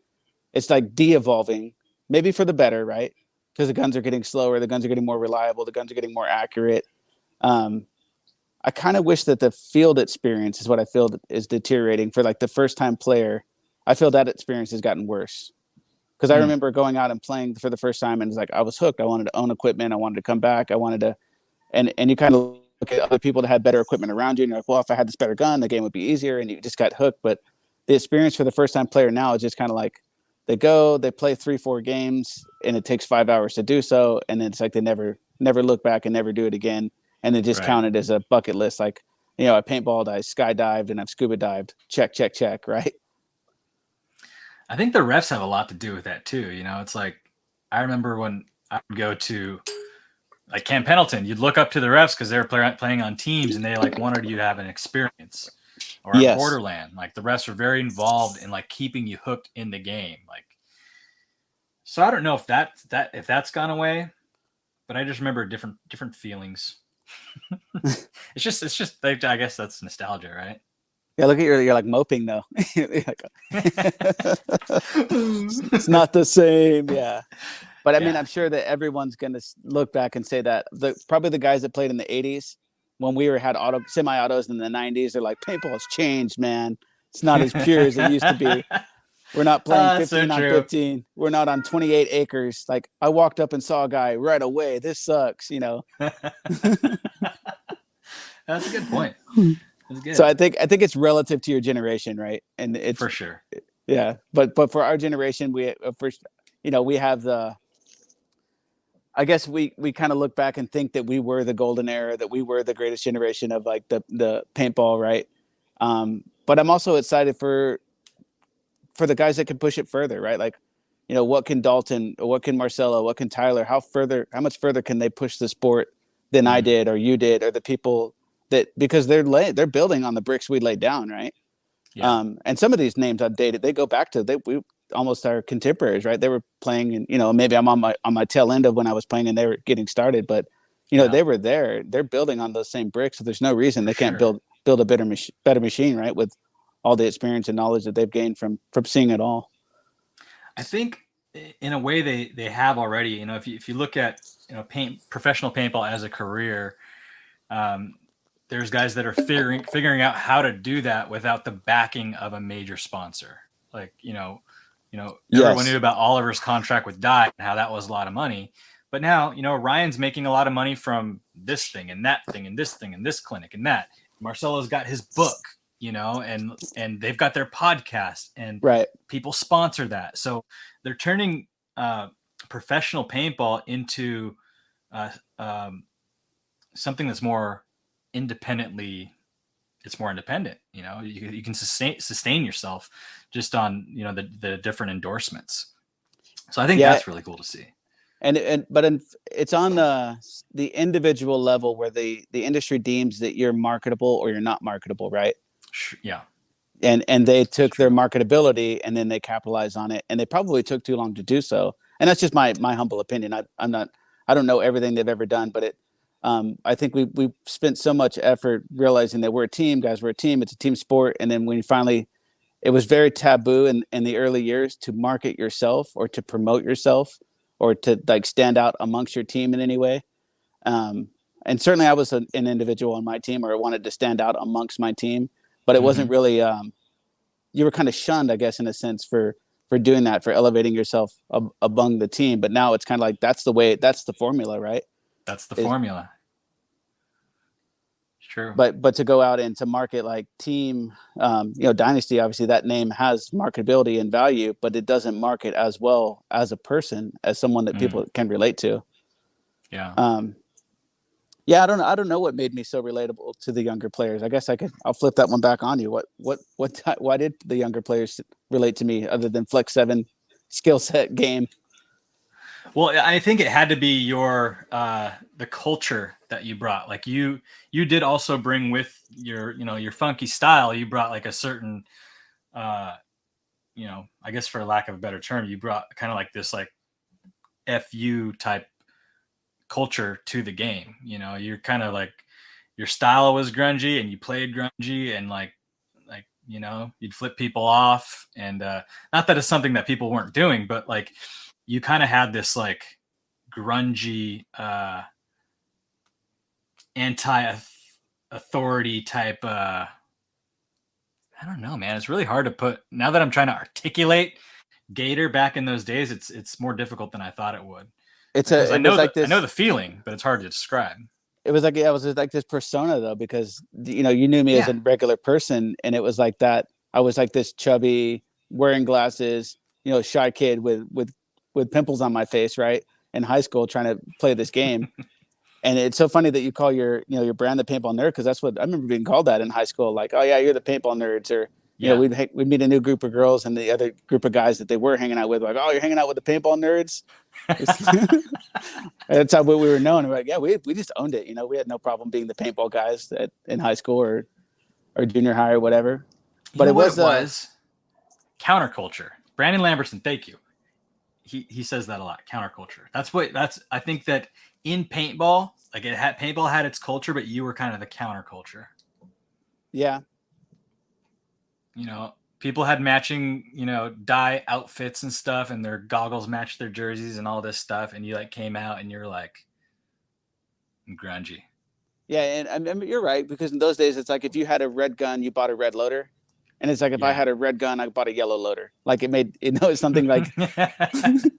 It's like de-evolving, maybe for the better, right? Because the guns are getting slower, the guns are getting more reliable, the guns are getting more accurate. I kind of wish that the field experience is what I feel is deteriorating for like the first time player. I feel that experience has gotten worse. Because I remember going out and playing for the first time, and it's like I was hooked. I wanted to own equipment. I wanted to come back. I wanted to, and you kind of look at other people that had better equipment around you, and you're like, well, if I had this better gun, the game would be easier, and you just got hooked. But the experience for the first time player now is just kind of like they play 3-4 games, and it takes 5 hours to do so, and then it's like they never look back and never do it again, and they just count it as a bucket list. Like, I paintballed, I skydived, and I've scuba dived. Check, check, check. Right. I think the refs have a lot to do with that too. It's like, I remember when I would go to like Camp Pendleton, you'd look up to the refs because they were playing on teams, and they like wanted you to have an experience. Or at Borderland, like the refs are very involved in like keeping you hooked in the game. Like, so I don't know if that's gone away, but I just remember different feelings. it's just I guess that's nostalgia, right? Yeah, look at you're like moping though. It's not the same. Yeah. But I mean, I'm sure that everyone's going to look back and say that probably the guys that played in the 80s when we had semi-autos in the 90s, they're like, paintball's changed, man. It's not as pure as it used to be. We're not playing 15 on 15. We're not on 28 acres. Like I walked up and saw a guy right away. This sucks, That's a good point. Good. So I think it's relative to your generation, right? And it's for sure. Yeah, but for our generation, we have the. I guess we kind of look back and think that we were the golden era, that we were the greatest generation of like the paintball, right? But I'm also excited for the guys that can push it further, right? Like, what can Dalton, or what can Marcelo, what can Tyler, how much further can they push the sport than I did, or you did, or the people that, because they're building on the bricks we laid down, right? Yeah. And some of these names I've dated, they go back to we almost our contemporaries, right? They were playing, and maybe I'm on my tail end of when I was playing and they were getting started, but they were there. They're building on those same bricks, so there's no reason they can't build a better machine, right? With all the experience and knowledge that they've gained from seeing it all. I think in a way they have already. If you look at professional paintball as a career, there's guys that are figuring out how to do that without the backing of a major sponsor. Like, everyone knew about Oliver's contract with Dye and how that was a lot of money. But now, Ryan's making a lot of money from this thing and that thing and this thing and this clinic and that. Marcelo's got his book, and they've got their podcast, and people sponsor that. So they're turning professional paintball into something that's more independently. It's more independent. You can sustain yourself just on the different endorsements. So I think that's really cool to see. But it's on the individual level where the industry deems that you're marketable or you're not marketable, right? Yeah. And they took their marketability and then they capitalized on it, and they probably took too long to do so. And that's just my humble opinion. I don't know everything they've ever done, but I think we spent so much effort realizing that we're a team, guys. We're a team. It's a team sport. And then when you finally, it was very taboo in the early years to market yourself or to promote yourself or to like stand out amongst your team in any way. And certainly I was an individual on my team, or I wanted to stand out amongst my team, but it wasn't really, you were kind of shunned, I guess, in a sense for doing that, for elevating yourself among the team. But now it's kind of like, that's the formula, right? That's the formula. True. But to go out and to market like team, Dynasty, obviously that name has marketability and value, but it doesn't market as well as a person, as someone that people can relate to. Yeah. I don't know what made me so relatable to the younger players. I guess I'll flip that one back on you. Why did the younger players relate to me other than Flex 7 skill set game? Well, I think it had to be your the culture that you brought. Like you did also bring with your funky style. You brought like a certain, I guess for lack of a better term, you brought kind of like this like FU type culture to the game. You're kind of like, your style was grungy and you played grungy and like you'd flip people off, and not that it's something that people weren't doing, but like you kind of had this like grungy anti-authority type I don't know, man, it's really hard to put, now that I'm trying to articulate Gator back in those days. It's more difficult than I thought it would. I know the feeling, but it's hard to describe. It was like this persona though, because you knew me as a regular person, and it was like that. I was like this chubby, wearing glasses, shy kid with pimples on my face, right, in high school, trying to play this game. And it's so funny that you call your brand the Paintball Nerd, because that's what I remember being called that in high school. Like, oh yeah, you're the Paintball Nerds, or we'd meet a new group of girls, and the other group of guys that they were hanging out with, like, oh, you're hanging out with the Paintball Nerds. That's how we were known. We're like, yeah, we just owned it. We had no problem being the paintball guys in high school or junior high or whatever. But it was counterculture. Brandon Lambertson, thank you. He says that a lot. Counterculture. I think that in paintball, like paintball had its culture, but you were kind of the counterculture. Yeah. People had matching, dye outfits and stuff, and their goggles matched their jerseys and all this stuff. And you like came out and you're like, I'm grungy. Yeah. And you're right, because in those days, it's like, if you had a red gun, you bought a red loader. And it's like, if I had a red gun, I bought a yellow loader. Like it's something like, it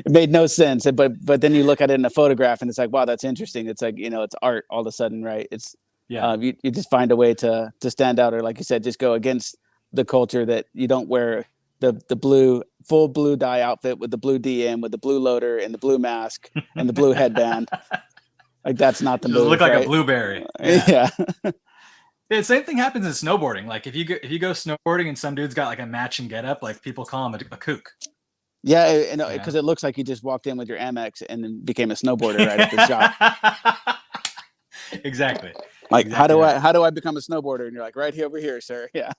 made no sense. But then you look at it in a photograph and it's like, wow, that's interesting. It's like, it's art all of a sudden, right? It's, you just find a way to stand out, or like you said, just go against the culture, that you don't wear the full blue dye outfit with the blue DM, with the blue loader and the blue mask and the blue headband. Like, that's not the move. Look like right? A blueberry. Yeah. The same thing happens in snowboarding. Like if you go snowboarding and some dude's got like a matching getup, like people call him a kook. Yeah, because it looks like you just walked in with your Amex and then became a snowboarder right at the shop. Exactly. Like, exactly. How do I become a snowboarder? And you're like, right here, over here, sir. Yeah.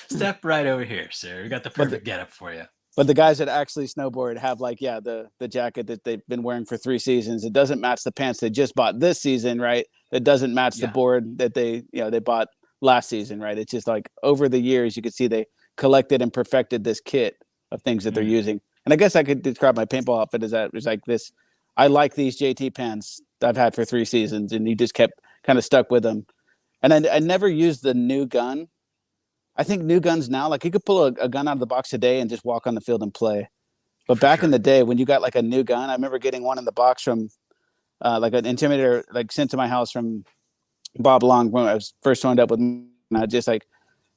Step right over here, sir. We got the perfect getup for you. But the guys that actually snowboard have like, the jacket that they've been wearing for 3 seasons. It doesn't match the pants they just bought this season, right? It doesn't match the board that they bought last season, right? It's just like, over the years, you could see they collected and perfected this kit of things that they're using. And I guess I could describe my paintball outfit as that. It was like this. I like these JT pants that I've had for 3 seasons, and you just kept kind of stuck with them. And I never used the new gun. I think new guns now, like, you could pull a gun out of the box today and just walk on the field and play. But back in the day, when you got like a new gun, I remember getting one in the box from like an Intimidator, like sent to my house from Bob Long when I was first joined up with. And I just like,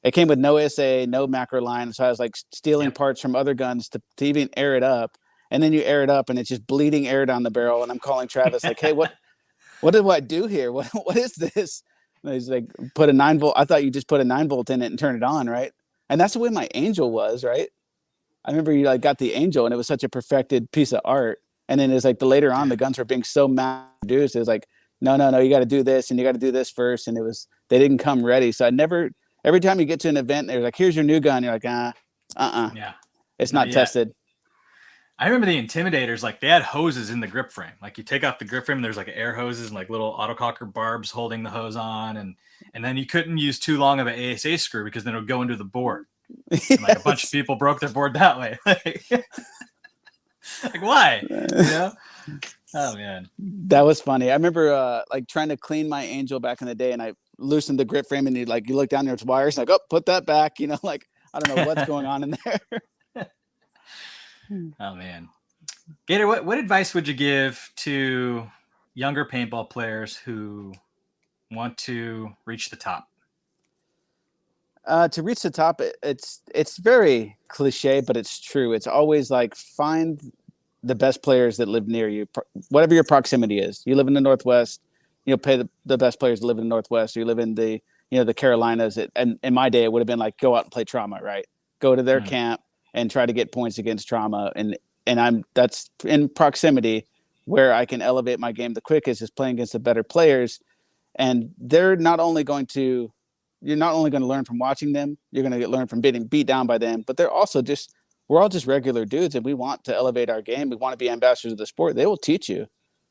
it came with no SA, no macro line. So I was like stealing parts from other guns to even air it up. And then you air it up and it's just bleeding air down the barrel. And I'm calling Travis like, hey, what do I do here? What is this? And he's like, put a 9-volt. I thought you just put a 9-volt in it and turn it on, right? And that's the way my Angel was, right? I remember you like got the Angel and it was such a perfected piece of art. And then it's like later on, the guns were being so mass-produced. It was like, no, you got to do this and you got to do this first. And they didn't come ready. So every time you get to an event, they're like, here's your new gun. You're like, yeah, it's not tested. I remember the Intimidators, like they had hoses in the grip frame. Like you take off the grip frame, and there's like air hoses and like little autococker barbs holding the hose on, and then you couldn't use too long of an ASA screw because then it would go into the board. And like a bunch of people broke their board that way. Like why? You know? Oh man, that was funny. I remember like trying to clean my Angel back in the day, and I loosened the grip frame, and you look down there, it's wires, like, oh, put that back. You know, like I don't know what's going on in there. Oh man, Gator, what advice would you give to younger paintball players who want to reach the top? To reach the top, it's very cliche, but it's true. It's always like find the best players that live near you, whatever your proximity is. You live in the Northwest, pay the best players that live in the Northwest. Or you live in the the Carolinas. And in my day, it would have been like go out and play Trauma, right? Go to their camp and try to get points against Trauma. And that's in proximity where I can elevate my game the quickest is playing against the better players. And you're not only going to learn from watching them, you're going to learn from getting beat down by them, but they're also we're all just regular dudes and we want to elevate our game. We want to be ambassadors of the sport. They will teach you.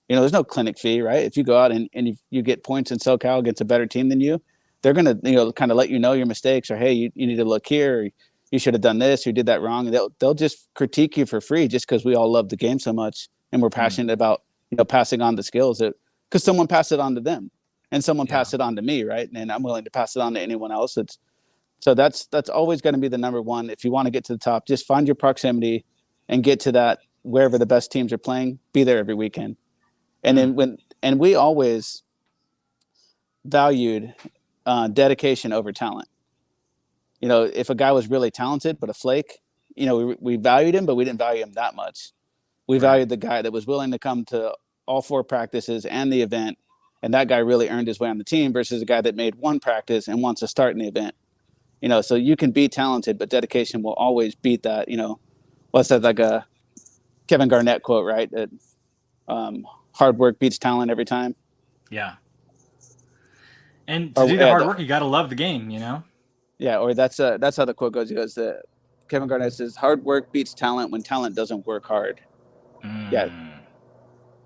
There's no clinic fee, right? If you go out and you get points in SoCal against a better team than you, they're going to, kind of let you know your mistakes or, hey, you need to look here. Or you should have done this. Or you did that wrong. And they'll just critique you for free just because we all love the game so much. And we're passionate about, passing on the skills because someone passed it on to them and someone passed it on to me. Right. And I'm willing to pass it on to anyone else. So that's always going to be the number one. If you want to get to the top, just find your proximity and get to that wherever the best teams are playing, be there every weekend. And then we always valued dedication over talent. If a guy was really talented, but a flake, we valued him, but we didn't value him that much. We valued the guy that was willing to come to all 4 practices and the event. And that guy really earned his way on the team versus a guy that made 1 practice and wants to start in the event. So you can be talented, but dedication will always beat that. What's that, like a Kevin Garnett quote, right? That hard work beats talent every time. Yeah. And to do the hard work, you got to love the game, Yeah, or that's how the quote goes. He goes, Kevin Garnett says, hard work beats talent when talent doesn't work hard. Yeah.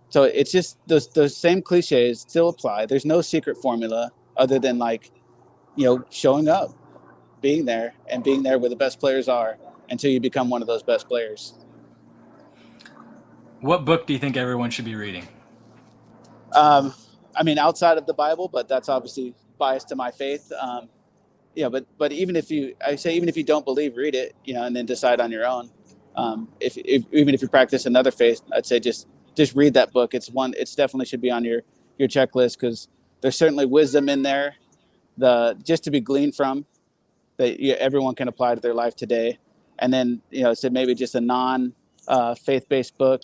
So it's just those same cliches still apply. There's no secret formula other than showing up, being there where the best players are until you become one of those best players. What book do you think everyone should be reading? I mean, outside of the Bible, but that's obviously biased to my faith. But even if you don't believe, read it, and then decide on your own. Even if you practice another faith, I'd say just read that book. It's definitely should be on your checklist because there's certainly wisdom in there, just to be gleaned from that everyone can apply to their life today. And then, so maybe just a non-faith-based book.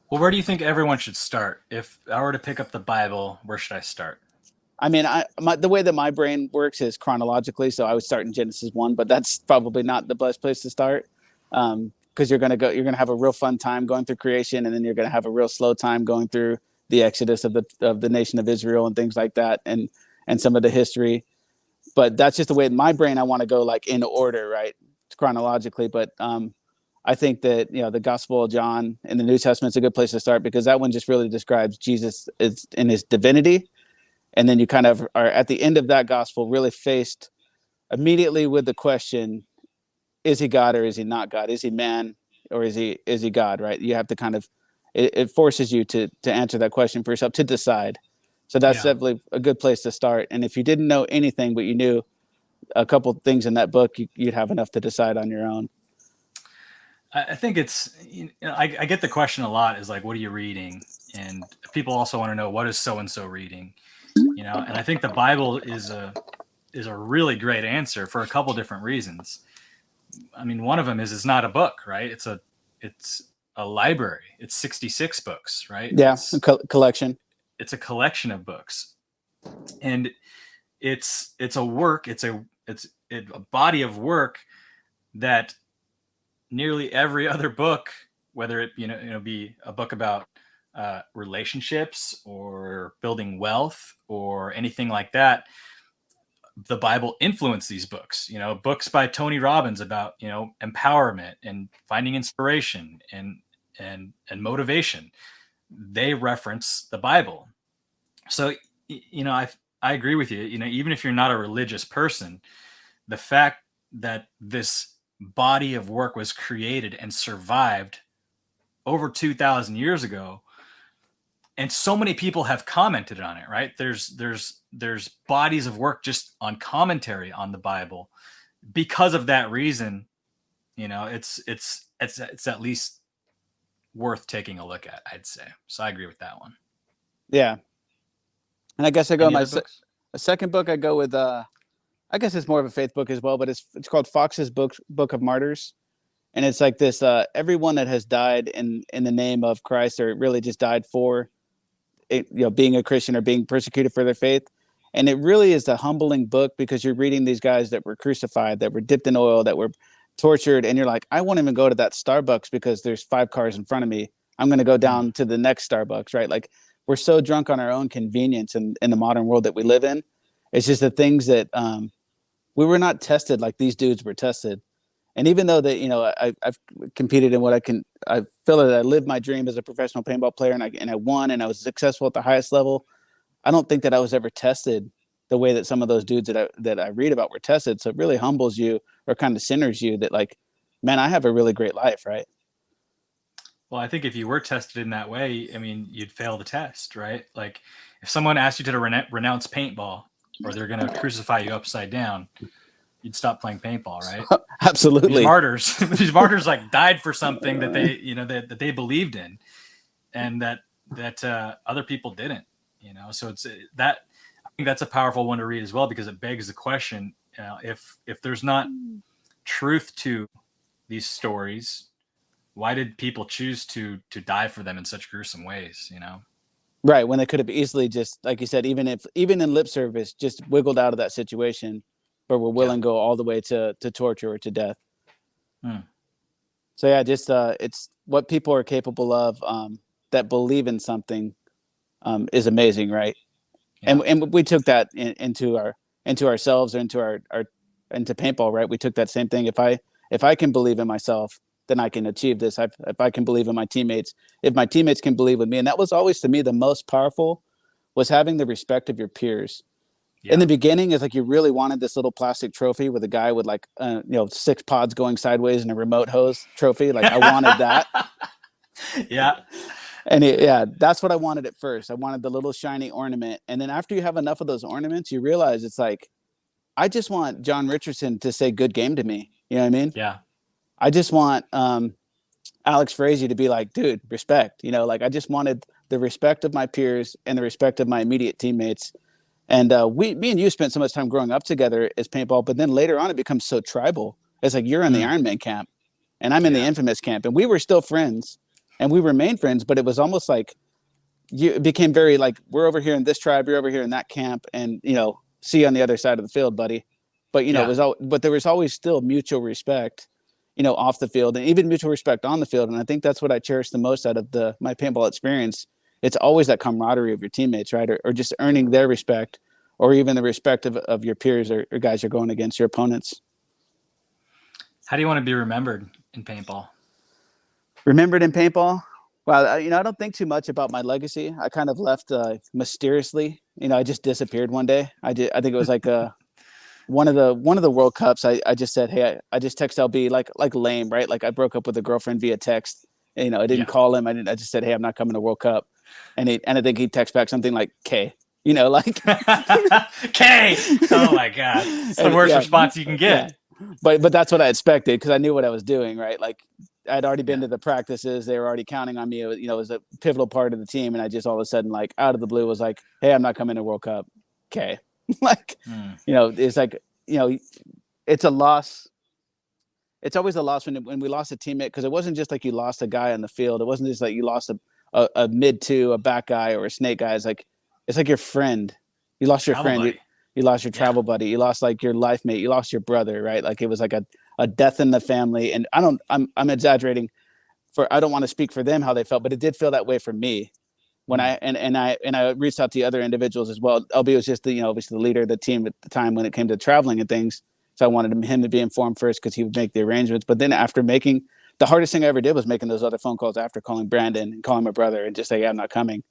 Well, where do you think everyone should start? If I were to pick up the Bible, where should I start? I mean, the way that my brain works is chronologically, so I would start in Genesis 1, but that's probably not the best place to start because you're going to have a real fun time going through creation, and then you're going to have a real slow time going through the exodus of the nation of Israel and things like that, and some of the history. But that's just the way in my brain I want to go, like in order, right, chronologically. But I think that the Gospel of John in the New Testament is a good place to start because that one just really describes Jesus in his divinity. And then you kind of are at the end of that gospel really faced immediately with the question, is he God or is he not God? Is he man or is he God, right? You have to kind of, it forces you to answer that question for yourself, to decide. So that's definitely a good place to start. And if you didn't know anything, but you knew a couple of things in that book, you'd have enough to decide on your own. I think it's, I get the question a lot is like, what are you reading? And people also want to know, what is so-and-so reading? And I think the Bible is a really great answer for a couple different reasons. I mean, one of them is it's not a book, right? It's a library. It's 66 books, right? Yeah, collection. It's a collection of books, and it's a work. It's a body of work that nearly every other book, whether it be a book about relationships or building wealth or anything like that, the Bible influenced these books. Books by Tony Robbins about empowerment and finding inspiration, and and motivation, they reference the Bible. So, I agree with you. Even if you're not a religious person, the fact that this body of work was created and survived over 2,000 years ago, and so many people have commented on it, right? There's bodies of work just on commentary on the Bible. Because of that reason, it's at least worth taking a look at, I'd say. So I agree with that one. Yeah. And I guess I go my second book. I go with I guess it's more of a faith book as well, but it's called Fox's Book of Martyrs, and it's like this: everyone that has died in the name of Christ, or really just died for, being a Christian or being persecuted for their faith. And it really is a humbling book, because you're reading these guys that were crucified, that were dipped in oil, that were tortured, and you're like, I won't even go to that Starbucks because there's 5 cars in front of me. I'm going to go down to the next Starbucks, right? Like, we're so drunk on our own convenience in the modern world that we live in. It's just the things that we were not tested like these dudes were tested. And even though that, I've competed in what I feel that I lived my dream as a professional paintball player, and I won, and I was successful at the highest level. I don't think that I was ever tested the way that some of those dudes that I read about were tested. So it really humbles you, or kind of centers you, that like, man, I have a really great life, right? Well, I think if you were tested in that way, I mean, you'd fail the test, right? Like, if someone asked you to renounce paintball, or they're going to crucify you upside down, you'd stop playing paintball, right? Absolutely. These martyrs like died for something that they, that they believed in, and that other people didn't, So it's that. I think that's a powerful one to read as well, because it begs the question: if there's not truth to these stories, why did people choose to die for them in such gruesome ways? Right, when they could have easily just, like you said, even in lip service, just wiggled out of that situation, but were willing to go all the way to torture or to death. So yeah, just it's what people are capable of, that believe in something, is amazing, right? Yeah. And we took that into ourselves, or into paintball, right? We took that same thing. If I can believe in myself, then I can achieve this. If I can believe in my teammates, if my teammates can believe in me. And that was always, to me, the most powerful, was having the respect of your peers. Yeah. In the beginning, it's like you really wanted this little plastic trophy with a guy with like 6 pods going sideways and a remote hose trophy. Like, I wanted that. Yeah. And that's what I wanted at first. I wanted the little shiny ornament. And then after you have enough of those ornaments, you realize it's like, I just want John Richardson to say good game to me. You know what I mean? Yeah. I just want Alex Frazee to be like, dude, respect. Like, I just wanted the respect of my peers and the respect of my immediate teammates. And me and you spent so much time growing up together as paintball, but then later on it becomes so tribal. It's like, you're in the Iron Man camp and I'm in the Infamous camp, and we were still friends and we remained friends, but it was almost like it became very like, we're over here in this tribe, you're over here in that camp, and see you on the other side of the field, buddy. But but there was always still mutual respect, off the field, and even mutual respect on the field. And I think that's what I cherish the most out of my paintball experience. It's always that camaraderie of your teammates, right? Or just earning their respect, or even the respect of your peers, or guys you're going against, your opponents. How do you want to be remembered in paintball? Remembered in paintball? Well, I don't think too much about my legacy. I kind of left mysteriously. I just disappeared one day. I think it was like one of the World Cups. I just said, hey, I just text LB like lame, right? Like, I broke up with a girlfriend via text. I didn't call him. I just said, hey, I'm not coming to World Cup. And I think he texted back something like K, like K. Oh my God. It's the worst response you can get. Yeah. But that's what I expected, because I knew what I was doing, right? Like, I'd already been to the practices. They were already counting on me. It was a pivotal part of the team. And I just all of a sudden, like, out of the blue, was like, hey, I'm not coming to World Cup. Okay. Like, it's like, it's a loss. It's always a loss when we lost a teammate, because it wasn't just like you lost a guy on the field. It wasn't just like you lost a mid two, a back guy, or a snake guy. It's like your friend. You lost your friend. You lost your travel buddy. You lost like your life mate. You lost your brother, right? Like, it was like a death in the family. And I'm exaggerating, I don't want to speak for them how they felt, but it did feel that way for me when I reached out to the other individuals as well. LB was just obviously the leader of the team at the time when it came to traveling and things. So I wanted him to be informed first, because he would make the arrangements. But then after making the hardest thing I ever did was making those other phone calls after calling Brandon and calling my brother and just say, yeah, I'm not coming.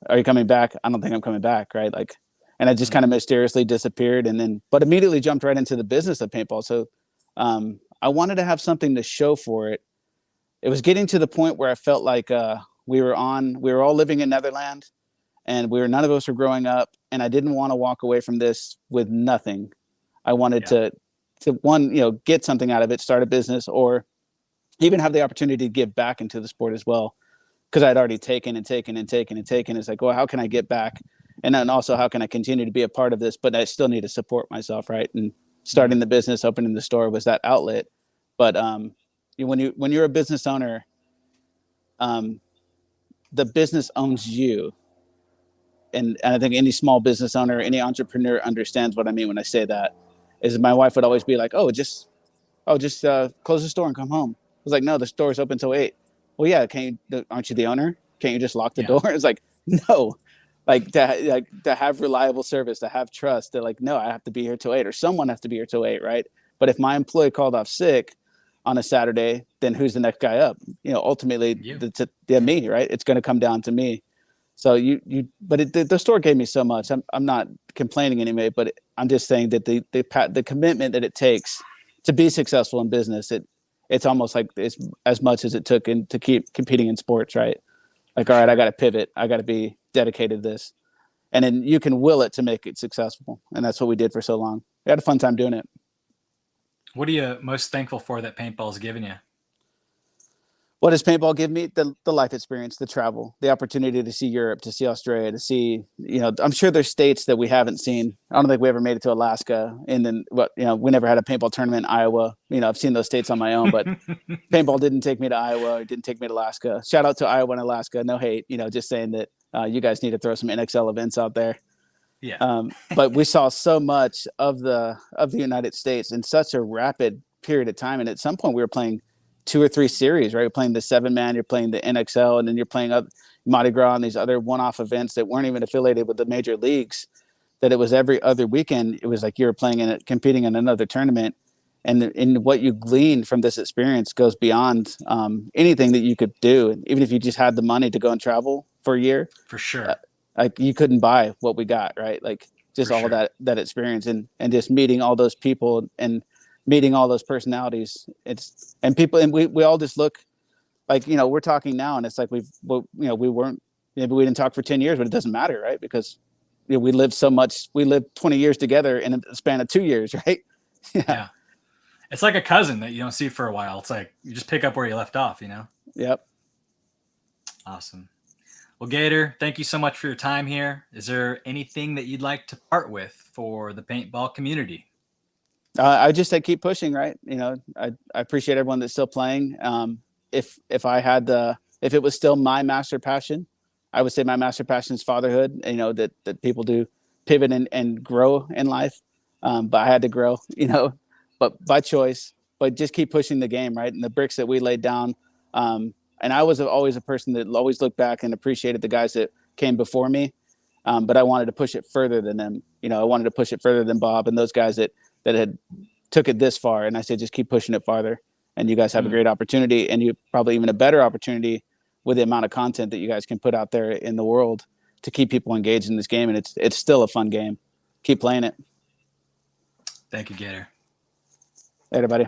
Are you coming back? I don't think I'm coming back. Right. Like, and I just kind of mysteriously disappeared but immediately jumped right into the business of paintball. So I wanted to have something to show for it. It was getting to the point where I felt like we were all living in Netherlands, and none of us were growing up, and I didn't want to walk away from this with nothing. I wanted to one, get something out of it, start a business, or even have the opportunity to give back into the sport as well. Because I'd already taken and taken and taken and taken. It's like, well, how can I get back? And then also, how can I continue to be a part of this? But I still need to support myself, right? And starting the business, opening the store was that outlet. But when you're a business owner, the business owns you. And I think any small business owner, any entrepreneur understands what I mean when I say that. Is my wife would always be like, just close the store and come home. I was like, no, the store's open till 8. Well, yeah, aren't you the owner? Can't you just lock the door? It's like, no, to have reliable service, to have trust. They're like, no, I have to be here till 8, or someone has to be here till 8, right? But if my employee called off sick on a Saturday, then who's the next guy up? Ultimately, me, right? It's going to come down to me. So but the store gave me so much. I'm not complaining anyway, but I'm just saying that the commitment that it takes to be successful in business, it's almost like it's as much as it took to keep competing in sports, right? Like, all right, I got to pivot. I got to be dedicated to this. And then you can will it to make it successful. And that's what we did for so long. We had a fun time doing it. What are you most thankful for that paintball's given you? What does paintball give me? The life experience, the travel, the opportunity to see Europe, to see Australia, to see, I'm sure there's states that we haven't seen. I don't think we ever made it to Alaska. And then, we never had a paintball tournament in Iowa. I've seen those states on my own, but paintball didn't take me to Iowa. It didn't take me to Alaska. Shout out to Iowa and Alaska. No hate, just saying that you guys need to throw some NXL events out there. Yeah. But we saw so much of the United States in such a rapid period of time. And at some point we were playing 2 or 3 series, right? You're playing the 7-man, you're playing the NXL, and then you're playing up Mardi Gras and these other one-off events that weren't even affiliated with the major leagues. That it was every other weekend. It was like you were competing in another tournament, and what you gleaned from this experience goes beyond anything that you could do. And even if you just had the money to go and travel for a year, for sure, like you couldn't buy what we got, right? Like just all that experience and just meeting all those people and meeting all those personalities. And we all just look like, we're talking now, and it's like we didn't talk for 10 years, but it doesn't matter, right? Because we lived so much. We lived 20 years together in a span of 2 years, right? Yeah. It's like a cousin that you don't see for a while. It's like you just pick up where you left off, Yep. Awesome. Well, Gator, thank you so much for your time here. Is there anything that you'd like to part with for the paintball community? I just say keep pushing, right? I appreciate everyone that's still playing. If it was still my master passion, I would say my master passion is fatherhood. That people do pivot and grow in life, but I had to grow, but by choice. But just keep pushing the game, right? And the bricks that we laid down. And I was always a person that always looked back and appreciated the guys that came before me. But I wanted to push it further than them. I wanted to push it further than Bob and those guys that had took it this far. And I said, just keep pushing it farther. And you guys have a great opportunity, and you probably even a better opportunity with the amount of content that you guys can put out there in the world to keep people engaged in this game. And it's still a fun game. Keep playing it. Thank you, Gator. Later, buddy.